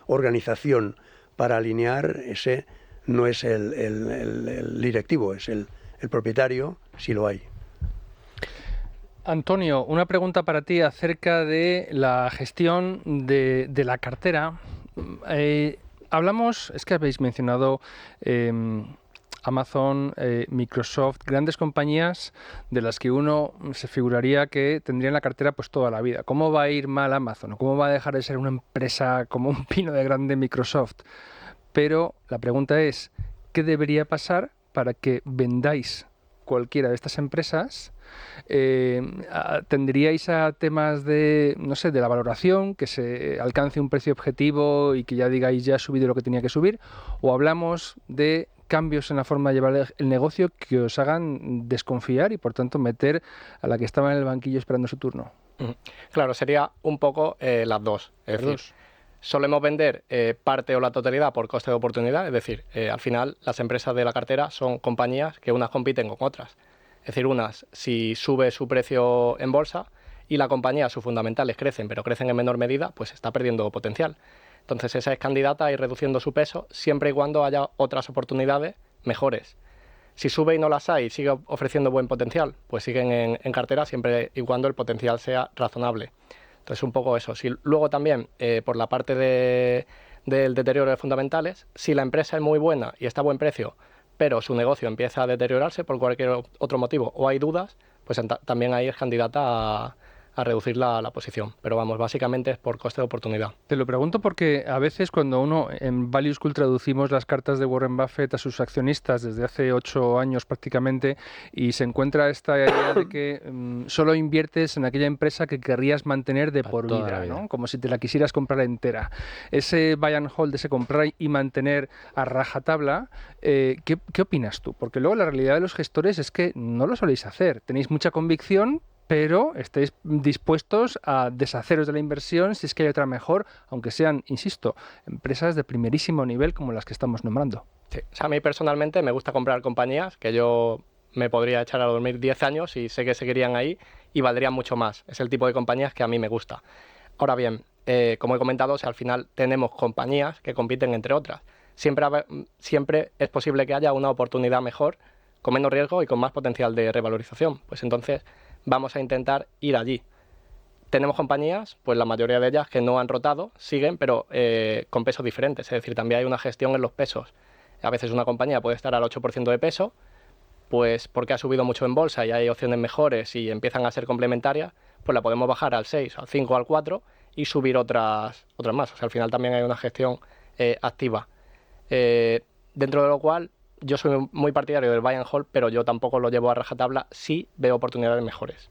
organización para alinear, ese no es el directivo, es el propietario, si lo hay. Antonio, una pregunta para ti acerca de la gestión de la cartera. Es que habéis mencionado Amazon, Microsoft, grandes compañías de las que uno se figuraría que tendrían la cartera pues toda la vida. ¿Cómo va a ir mal Amazon? ¿Cómo va a dejar de ser una empresa como un pino de grande Microsoft? Pero la pregunta es, ¿qué debería pasar para que vendáis cualquiera de estas empresas? ¿Tendríais a temas de, no sé, de la valoración, que se alcance un precio objetivo y que ya digáis ya ha subido lo que tenía que subir? ¿O hablamos de cambios en la forma de llevar el negocio que os hagan desconfiar y por tanto meter a la que estaba en el banquillo esperando su turno? Claro, sería un poco las dos. Es decir, solemos vender parte o la totalidad por coste de oportunidad, es decir, al final las empresas de la cartera son compañías que unas compiten con otras. Es decir, unas, si sube su precio en bolsa y la compañía, sus fundamentales crecen, pero crecen en menor medida, pues está perdiendo potencial. Entonces esa es candidata a ir reduciendo su peso siempre y cuando haya otras oportunidades mejores. Si sube y no las hay y sigue ofreciendo buen potencial, pues siguen en cartera siempre y cuando el potencial sea razonable. Entonces un poco eso. Luego también, por la parte del deterioro de fundamentales, si la empresa es muy buena y está a buen precio, pero su negocio empieza a deteriorarse por cualquier otro motivo o hay dudas, pues también ahí es candidata a reducir la posición. Pero vamos, básicamente es por coste de oportunidad. Te lo pregunto porque a veces cuando uno en Value School traducimos las cartas de Warren Buffett a sus accionistas desde hace 8 años prácticamente y se encuentra esta idea de que solo inviertes en aquella empresa que querrías mantener de por vida, ¿no? Como si te la quisieras comprar entera. Ese buy and hold, ese comprar y mantener a rajatabla, ¿qué opinas tú? Porque luego la realidad de los gestores es que no lo soléis hacer. Tenéis mucha convicción, pero estáis dispuestos a deshaceros de la inversión si es que hay otra mejor, aunque sean, insisto, empresas de primerísimo nivel como las que estamos nombrando. Sí. O sea, a mí personalmente me gusta comprar compañías que yo me podría echar a dormir 10 años y sé que seguirían ahí y valdrían mucho más. Es el tipo de compañías que a mí me gusta. Ahora bien, como he comentado, al final tenemos compañías que compiten entre otras. Siempre es posible que haya una oportunidad mejor, con menos riesgo y con más potencial de revalorización. Pues entonces vamos a intentar ir allí. Tenemos compañías, pues la mayoría de ellas que no han rotado, siguen, pero con pesos diferentes. Es decir, también hay una gestión en los pesos. A veces una compañía puede estar al 8% de peso, pues porque ha subido mucho en bolsa y hay opciones mejores y empiezan a ser complementarias, pues la podemos bajar al 6, al 5, al 4 y subir otras más. O sea, al final también hay una gestión activa. Dentro de lo cual, yo soy muy partidario del buy and hold, pero yo tampoco lo llevo a rajatabla si veo oportunidades mejores.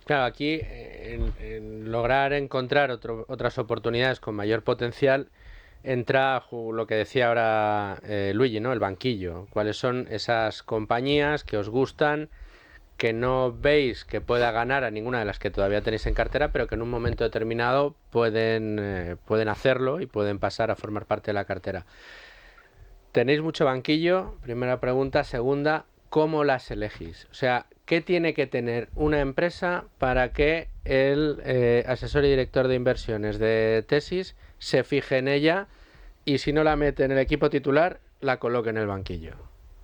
Claro, aquí en lograr encontrar otras oportunidades con mayor potencial entra lo que decía ahora Luigi, ¿no? El banquillo. ¿Cuáles son esas compañías que os gustan, que no veis que pueda ganar a ninguna de las que todavía tenéis en cartera, pero que en un momento determinado pueden hacerlo y pueden pasar a formar parte de la cartera? ¿Tenéis mucho banquillo? Primera pregunta. Segunda, ¿cómo las elegís? O sea, ¿qué tiene que tener una empresa para que el asesor y director de inversiones de Tesis se fije en ella y si no la mete en el equipo titular, la coloque en el banquillo?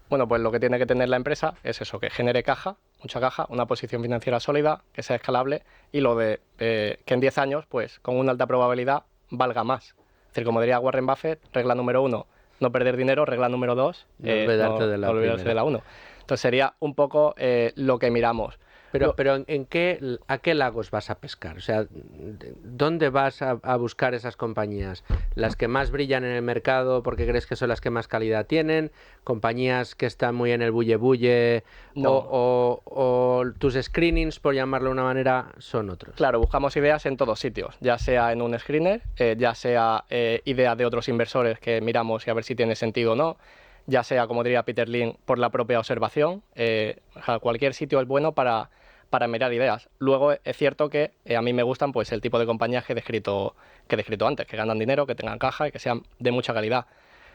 Bueno, pues lo que tiene que tener la empresa es eso, que genere caja, mucha caja, una posición financiera sólida, que sea escalable y lo de que en 10 años, pues con una alta probabilidad, valga más. Es decir, como diría Warren Buffett, regla número 1, no perder dinero, regla número 2, no olvidarse de la 1. Entonces sería un poco lo que miramos. Pero ¿a qué lagos vas a pescar? O sea, ¿dónde vas a buscar esas compañías? ¿Las que más brillan en el mercado porque crees que son las que más calidad tienen? ¿Compañías que están muy en el bulle-bulle? No. O tus screenings, por llamarlo de una manera, son otros? Claro, buscamos ideas en todos sitios, ya sea en un screener, ya sea ideas de otros inversores que miramos y a ver si tiene sentido o no, ya sea, como diría Peter Lynn, por la propia observación. Cualquier sitio es bueno para mirar ideas. Luego es cierto que a mí me gustan pues el tipo de compañías que he descrito antes, que ganan dinero, que tengan caja y que sean de mucha calidad.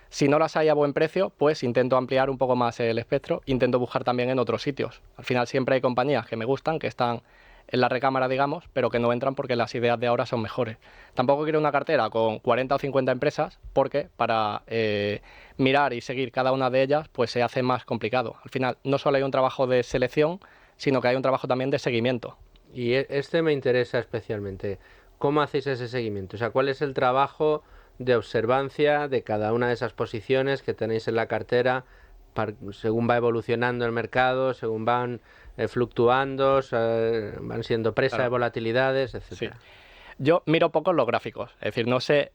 Si no las hay a buen precio, pues intento ampliar un poco más el espectro, intento buscar también en otros sitios. Al final siempre hay compañías que me gustan, que están en la recámara, digamos, pero que no entran porque las ideas de ahora son mejores. Tampoco quiero una cartera con 40 o 50 empresas porque para mirar y seguir cada una de ellas pues se hace más complicado. Al final no solo hay un trabajo de selección, sino que hay un trabajo también de seguimiento. Y este me interesa especialmente. ¿Cómo hacéis ese seguimiento? O sea, ¿cuál es el trabajo de observancia de cada una de esas posiciones que tenéis en la cartera según va evolucionando el mercado, según van fluctuando, van siendo presa de volatilidades, etcétera? Sí. Yo miro poco los gráficos, es decir, no sé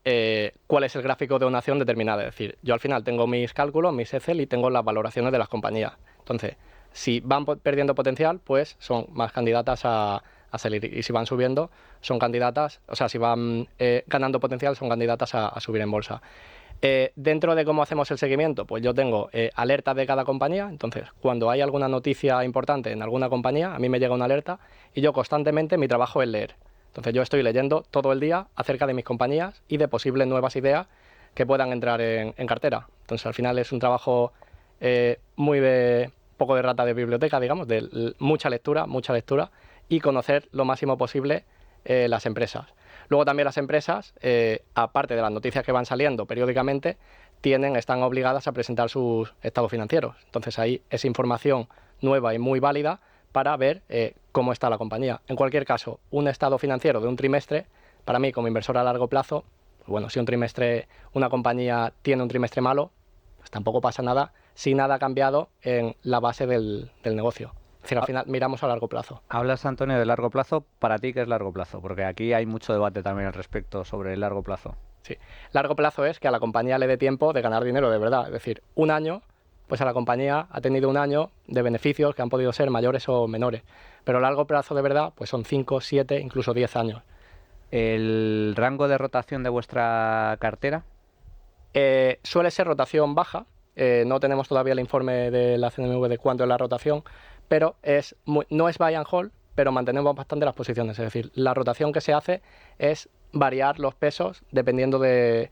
cuál es el gráfico de una acción determinada. Es decir, yo al final tengo mis cálculos, mis Excel y tengo las valoraciones de las compañías. Entonces, si van perdiendo potencial, pues son más candidatas a salir. Y si van subiendo, son candidatas, o sea, si van ganando potencial, son candidatas a subir en bolsa. Dentro de cómo hacemos el seguimiento, pues yo tengo alertas de cada compañía. Entonces, cuando hay alguna noticia importante en alguna compañía, a mí me llega una alerta y yo constantemente mi trabajo es leer. Entonces, yo estoy leyendo todo el día acerca de mis compañías y de posibles nuevas ideas que puedan entrar en cartera. Entonces, al final es un trabajo muy de poco de rata de biblioteca, digamos, de mucha lectura y conocer lo máximo posible las empresas. Luego también las empresas, aparte de las noticias que van saliendo periódicamente, están obligadas a presentar sus estados financieros. Entonces ahí es información nueva y muy válida para ver cómo está la compañía. En cualquier caso, un estado financiero de un trimestre, para mí como inversor a largo plazo, pues bueno, si una compañía tiene un trimestre malo, pues tampoco pasa nada si nada ha cambiado en la base del negocio. Es decir, al final miramos a largo plazo. Hablas, Antonio, de largo plazo. ¿Para ti qué es largo plazo? Porque aquí hay mucho debate también al respecto sobre el largo plazo. Sí, largo plazo es que a la compañía le dé tiempo de ganar dinero de verdad. Es decir, un año, pues a la compañía ha tenido un año de beneficios que han podido ser mayores o menores. Pero largo plazo de verdad, pues son 5, 7, incluso 10 años. ¿El rango de rotación de vuestra cartera? Suele ser rotación baja. No tenemos todavía el informe de la CNMV de cuánto es la rotación, pero no es buy and hold, pero mantenemos bastante las posiciones. Es decir, la rotación que se hace es variar los pesos dependiendo del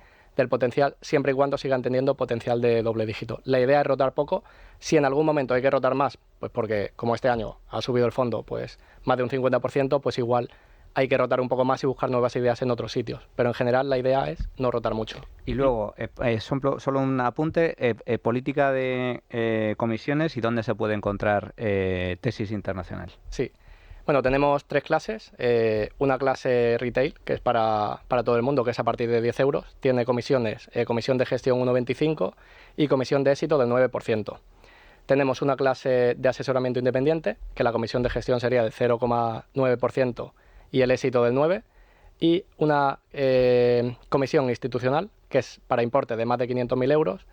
potencial, siempre y cuando sigan teniendo potencial de doble dígito. La idea es rotar poco. Si en algún momento hay que rotar más, pues porque como este año ha subido el fondo pues más de un 50%, pues igual hay que rotar un poco más y buscar nuevas ideas en otros sitios. Pero en general la idea es no rotar mucho. Y luego, solo un apunte, política de comisiones y dónde se puede encontrar tesis internacional. Sí. Bueno, tenemos 3 clases. Una clase retail, que es para todo el mundo, que es a partir de 10 euros. Tiene comisiones, comisión de gestión 1,25 y comisión de éxito del 9%. Tenemos una clase de asesoramiento independiente, que la comisión de gestión sería de 0,9% y el éxito del 9%. Y una comisión institucional, que es para importe de más de 500.000 euros,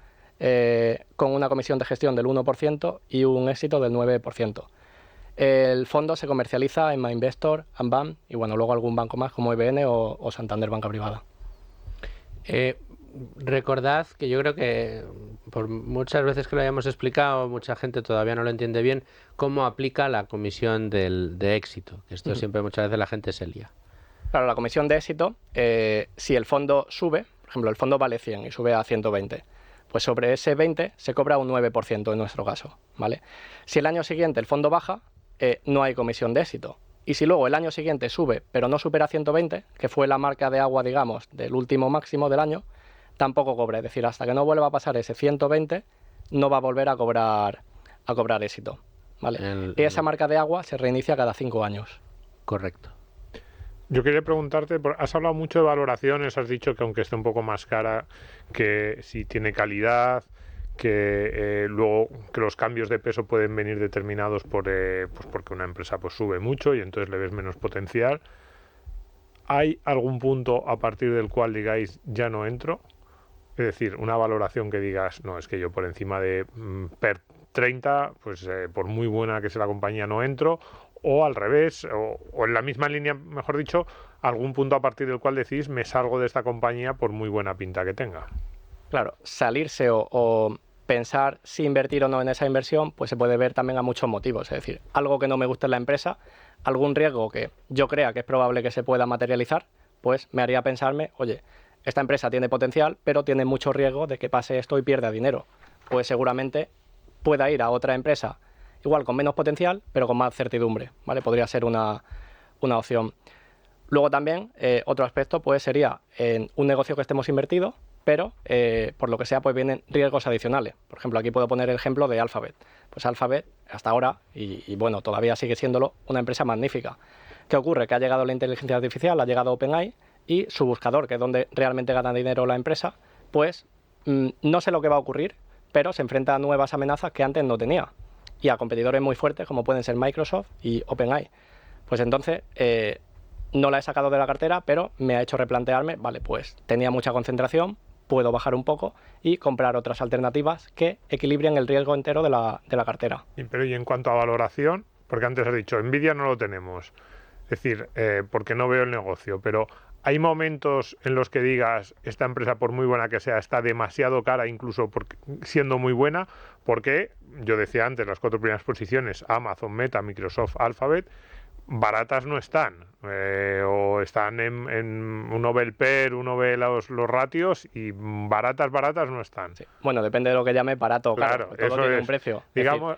con una comisión de gestión del 1% y un éxito del 9%. El fondo se comercializa en MyInvestor, Ambam y bueno, luego algún banco más como EBN o Santander Banca Privada. Recordad que yo creo que por muchas veces que lo hayamos explicado, mucha gente todavía no lo entiende bien, cómo aplica la comisión de éxito, que esto siempre muchas veces la gente se lía. Claro, la comisión de éxito, si el fondo sube, por ejemplo, el fondo vale 100 y sube a 120, pues sobre ese 20 se cobra un 9% en nuestro caso, ¿vale? Si el año siguiente el fondo baja, no hay comisión de éxito. Y si luego el año siguiente sube, pero no supera 120, que fue la marca de agua, digamos, del último máximo del año, tampoco cobra. Es decir, hasta que no vuelva a pasar ese 120, no va a volver a cobrar éxito, ¿vale? Y esa marca de agua se reinicia cada 5 años. Correcto. Yo quería preguntarte, has hablado mucho de valoraciones, has dicho que aunque esté un poco más cara, que si tiene calidad, que luego que los cambios de peso pueden venir determinados pues porque una empresa pues sube mucho y entonces le ves menos potencial. ¿Hay algún punto a partir del cual digáis ya no entro? Es decir, una valoración que digas, no, es que yo por encima de PER 30, pues por muy buena que sea la compañía no entro, o al revés, o en la misma línea, mejor dicho, algún punto a partir del cual decís me salgo de esta compañía por muy buena pinta que tenga. Claro, salirse o pensar si invertir o no en esa inversión, pues se puede ver también a muchos motivos. Es decir, algo que no me gusta en la empresa, algún riesgo que yo crea que es probable que se pueda materializar, pues me haría pensarme, oye, esta empresa tiene potencial, pero tiene mucho riesgo de que pase esto y pierda dinero. Pues seguramente pueda ir a otra empresa, igual con menos potencial, pero con más certidumbre, ¿vale? Podría ser una opción. Luego también, otro aspecto pues sería en un negocio que estemos invertido, pero por lo que sea pues vienen riesgos adicionales. Por ejemplo, aquí puedo poner el ejemplo de Alphabet. Pues Alphabet, hasta ahora, y bueno, todavía sigue siéndolo, una empresa magnífica. ¿Qué ocurre? Que ha llegado la inteligencia artificial, ha llegado OpenAI, y su buscador, que es donde realmente gana dinero la empresa, pues no sé lo que va a ocurrir, pero se enfrenta a nuevas amenazas que antes no tenía, y a competidores muy fuertes como pueden ser Microsoft y OpenAI. Pues entonces no la he sacado de la cartera, pero me ha hecho replantearme, vale, pues tenía mucha concentración, puedo bajar un poco y comprar otras alternativas que equilibren el riesgo entero de la cartera. Pero y en cuanto a valoración, porque antes has dicho, Nvidia no lo tenemos, es decir, porque no veo el negocio, pero ¿hay momentos en los que digas, esta empresa, por muy buena que sea, está demasiado cara, incluso siendo muy buena? Porque yo decía antes, las 4 primeras posiciones, Amazon, Meta, Microsoft, Alphabet, baratas no están, o están en uno ve el PER, uno ve los ratios, y baratas no están. Sí. Bueno, depende de lo que llame barato, claro, todo eso tiene es un precio. Digamos,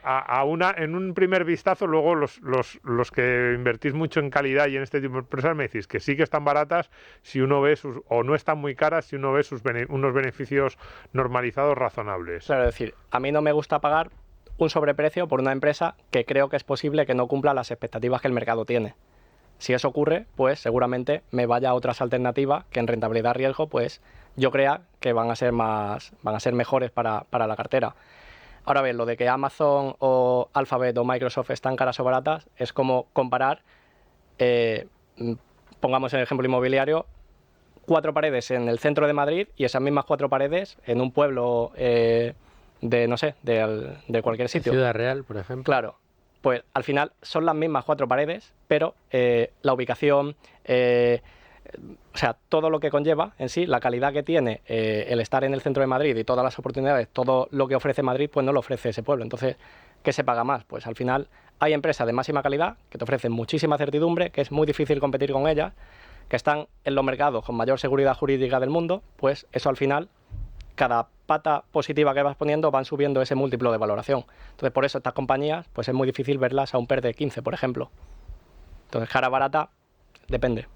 en un primer vistazo, luego los que invertís mucho en calidad y en este tipo de empresas me decís que sí que están baratas si uno ve o no están muy caras si uno ve unos beneficios normalizados razonables. Claro, es decir, a mí no me gusta pagar un sobreprecio por una empresa que creo que es posible que no cumpla las expectativas que el mercado tiene. Si eso ocurre, pues seguramente me vaya a otras alternativas que en rentabilidad-riesgo, pues yo crea que van a ser mejores para la cartera. Ahora bien, lo de que Amazon o Alphabet o Microsoft están caras o baratas es como comparar, pongamos el ejemplo inmobiliario, 4 paredes en el centro de Madrid y esas mismas 4 paredes en un pueblo de cualquier sitio. Ciudad Real, por ejemplo. Claro, pues al final son las mismas 4 paredes, pero la ubicación, o sea, todo lo que conlleva en sí, la calidad que tiene el estar en el centro de Madrid y todas las oportunidades, todo lo que ofrece Madrid, pues no lo ofrece ese pueblo. Entonces, ¿qué se paga más? Pues al final hay empresas de máxima calidad que te ofrecen muchísima certidumbre, que es muy difícil competir con ellas, que están en los mercados con mayor seguridad jurídica del mundo, pues eso al final, cada pata positiva que vas poniendo van subiendo ese múltiplo de valoración. Entonces, por eso estas compañías, pues es muy difícil verlas a un PER de 15, por ejemplo. Entonces, cara barata, depende.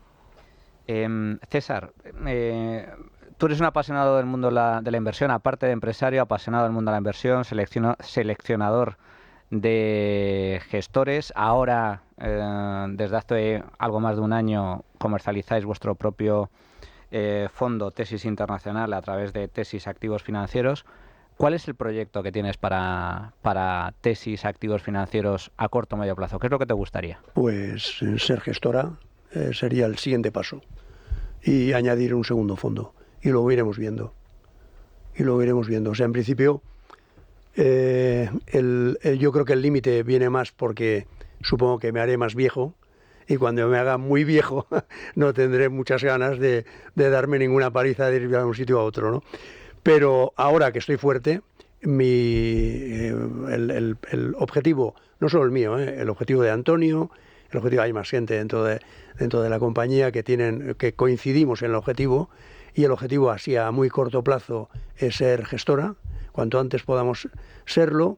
César, tú eres un apasionado del mundo de la inversión, aparte de empresario, apasionado del mundo de la inversión, seleccionador de gestores. Ahora, desde hace algo más de un año, comercializáis vuestro propio fondo Tesis Internacional a través de Tesis Activos Financieros. ¿Cuál es el proyecto que tienes para Tesis Activos Financieros a corto o medio plazo? ¿Qué es lo que te gustaría? Pues ser gestora sería el siguiente paso y añadir un segundo fondo y luego iremos viendo. O sea, en principio yo creo que el límite viene más porque supongo que me haré más viejo. Y cuando me haga muy viejo no tendré muchas ganas de darme ninguna paliza de ir de un sitio a otro, ¿no? Pero ahora que estoy fuerte, el objetivo, no solo el mío, el objetivo de Antonio, hay más gente dentro de la compañía que coincidimos en el objetivo, y el objetivo así a muy corto plazo es ser gestora, cuanto antes podamos serlo,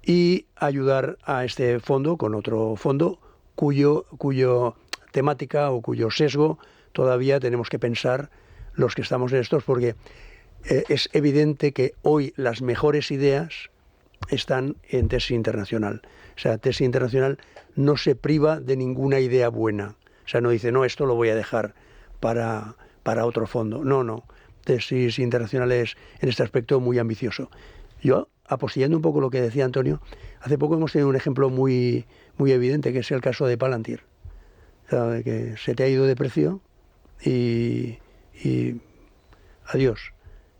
y ayudar a este fondo con otro fondo cuyo temática o cuyo sesgo todavía tenemos que pensar los que estamos en estos, porque es evidente que hoy las mejores ideas están en Tesis Internacional. O sea, Tesis Internacional no se priva de ninguna idea buena. O sea, no dice, no, esto lo voy a dejar para otro fondo. No. Tesis Internacional es, en este aspecto, muy ambicioso. Yo, apostillando un poco lo que decía Antonio, hace poco hemos tenido un ejemplo muy evidente, que es el caso de Palantir. O sea, de que se te ha ido de precio y adiós.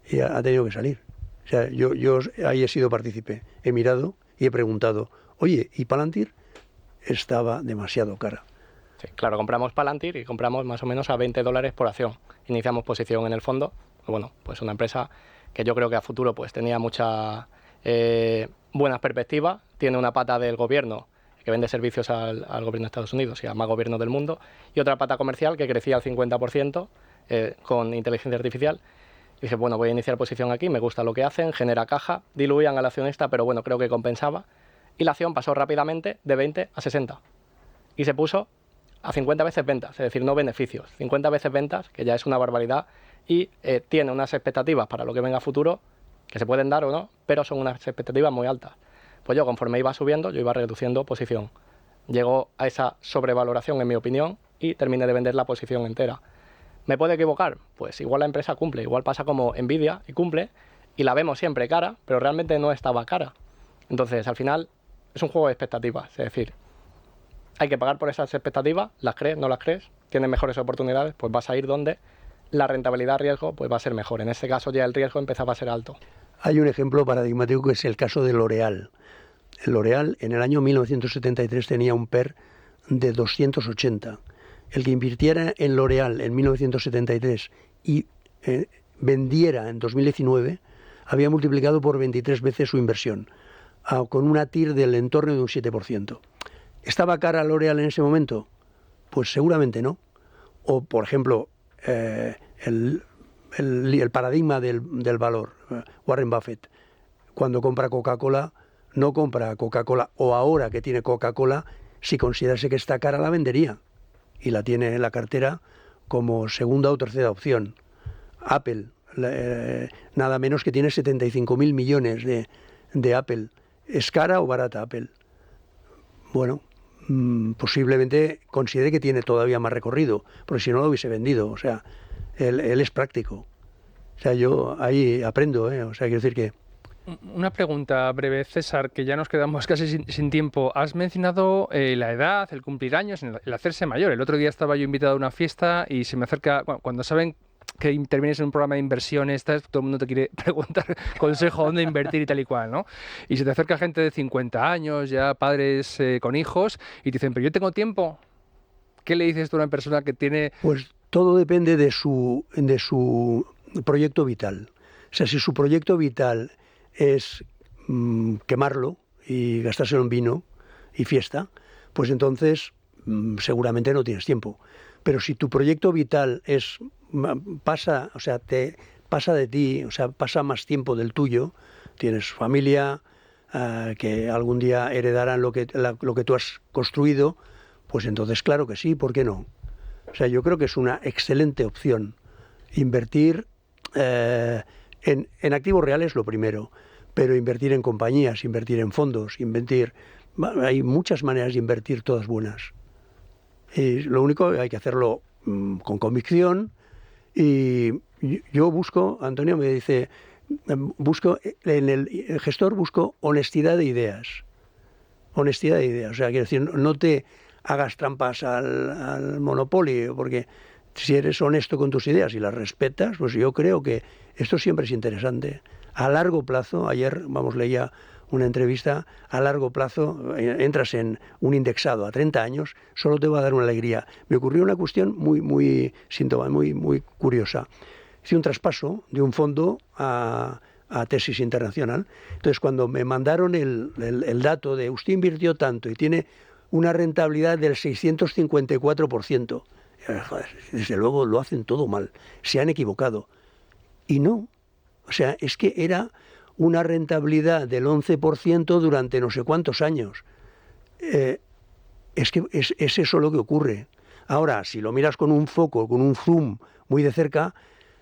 Y ha tenido que salir. O sea, yo ahí he sido partícipe. He mirado y he preguntado, oye, ¿y Palantir? Estaba demasiado cara. Sí, claro, compramos Palantir y compramos más o menos a $20 por acción. Iniciamos posición en el fondo. Bueno, pues una empresa que yo creo que a futuro pues tenía mucha buenas perspectivas, tiene una pata del gobierno que vende servicios al gobierno de Estados Unidos y a más gobiernos del mundo, y otra pata comercial que crecía al 50% con inteligencia artificial. Y dije, bueno, voy a iniciar posición aquí, me gusta lo que hacen, genera caja, diluían al accionista, pero bueno, creo que compensaba. Y la acción pasó rápidamente de 20 a 60. Y se puso a 50 veces ventas, es decir, no beneficios, 50 veces ventas, que ya es una barbaridad, y tiene unas expectativas para lo que venga a futuro, que se pueden dar o no, pero son unas expectativas muy altas. Pues yo, conforme iba subiendo, yo iba reduciendo posición. Llegó a esa sobrevaloración, en mi opinión, y terminé de vender la posición entera. ¿Me puedo equivocar? Pues igual la empresa cumple, igual pasa como Nvidia y cumple, y la vemos siempre cara, pero realmente no estaba cara. Entonces, al final, es un juego de expectativas, es decir, hay que pagar por esas expectativas, las crees, no las crees, tienes mejores oportunidades, pues vas a ir donde la rentabilidad-riesgo pues va a ser mejor. En este caso ya el riesgo empezaba a ser alto. Hay un ejemplo paradigmático que es el caso de L'Oréal. L'Oréal en el año 1973 tenía un PER de 280. El que invirtiera en L'Oréal en 1973 y vendiera en 2019 había multiplicado por 23 veces su inversión, con una TIR del entorno de un 7%. ¿Estaba cara L'Oréal en ese momento? Pues seguramente no. O, por ejemplo, el paradigma del valor. Warren Buffett, cuando compra Coca-Cola, no compra Coca-Cola, o ahora que tiene Coca-Cola, si considerase que está cara, la vendería. Y la tiene en la cartera como segunda o tercera opción. Apple, nada menos que tiene 75.000 millones de Apple. ¿Es cara o barata Apple? Bueno, posiblemente considere que tiene todavía más recorrido, porque si no lo hubiese vendido. O sea, él es práctico. O sea, yo ahí aprendo, O sea, quiero decir que... Una pregunta breve, César, que ya nos quedamos casi sin tiempo. Has mencionado la edad, el cumplir años, el hacerse mayor. El otro día estaba yo invitado a una fiesta y se me acerca... Bueno, cuando saben que intervienes en un programa de inversiones, todo el mundo te quiere preguntar consejo dónde invertir y tal y cual, ¿no? Y se te acerca gente de 50 años, ya padres con hijos, y te dicen, pero yo tengo tiempo. ¿Qué le dices tú a una persona que tiene...? Pues todo depende de su proyecto vital. O sea, si su proyecto vital es quemarlo y gastárselo en vino y fiesta, pues entonces seguramente no tienes tiempo. Pero si tu proyecto vital pasa de ti, o sea, pasa más tiempo del tuyo, tienes familia, que algún día heredarán lo que tú has construido, pues entonces claro que sí, ¿por qué no? O sea, yo creo que es una excelente opción. Invertir en activos reales lo primero, pero invertir en compañías, invertir en fondos, hay muchas maneras de invertir, todas buenas. Y lo único hay que hacerlo con convicción. Y yo busco, Antonio me dice, en el gestor busco honestidad de ideas. Honestidad de ideas. O sea, quiero decir, no te hagas trampas al monopolio, porque si eres honesto con tus ideas y las respetas, pues yo creo que esto siempre es interesante. A largo plazo, ayer leía una entrevista, a largo plazo entras en un indexado a 30 años, solo te va a dar una alegría. Me ocurrió una cuestión muy curiosa. Hice un traspaso de un fondo a Tesis Internacional. Entonces, cuando me mandaron el dato de usted invirtió tanto y tiene una rentabilidad del 654%, joder, desde luego lo hacen todo mal, se han equivocado. Y no, o sea, es que era una rentabilidad del 11% durante no sé cuántos años. Es que es eso lo que ocurre. Ahora, si lo miras con un foco, con un zoom muy de cerca,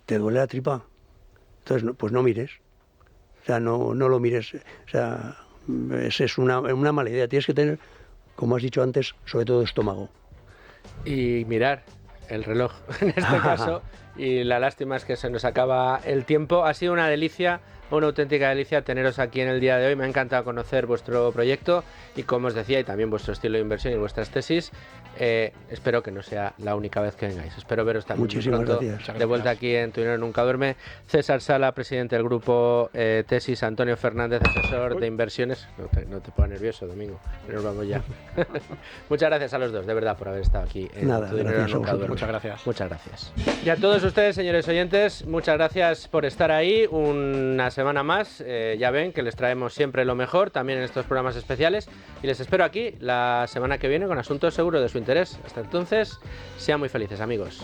te duele la tripa. Entonces, pues no mires. O sea, no lo mires. O sea, es una mala idea. Tienes que tener, como has dicho antes, sobre todo estómago. Y mirar el reloj, en este caso. Y la lástima es que se nos acaba el tiempo. Ha sido una delicia, una auténtica delicia teneros aquí en el día de hoy. Me ha encantado conocer vuestro proyecto y, como os decía, y también vuestro estilo de inversión y vuestras tesis. Espero que no sea la única vez que vengáis. Espero veros también Muchísimas pronto gracias. de vuelta aquí en Tu Dinero Nunca Duerme. César Sala, presidente del grupo Tesis. Antonio Fernández, asesor de inversiones. No te pongas nervioso, Domingo. Nos vamos ya. Muchas gracias a los dos, de verdad, por haber estado aquí en Tu Dinero Nunca Duerme. Muchas gracias. Muchas gracias. Y a todos ustedes, señores oyentes, muchas gracias por estar ahí una semana más. Ya ven que les traemos siempre lo mejor, también en estos programas especiales. Y les espero aquí la semana que viene con asuntos seguros de su interés. Hasta entonces, sean muy felices, amigos.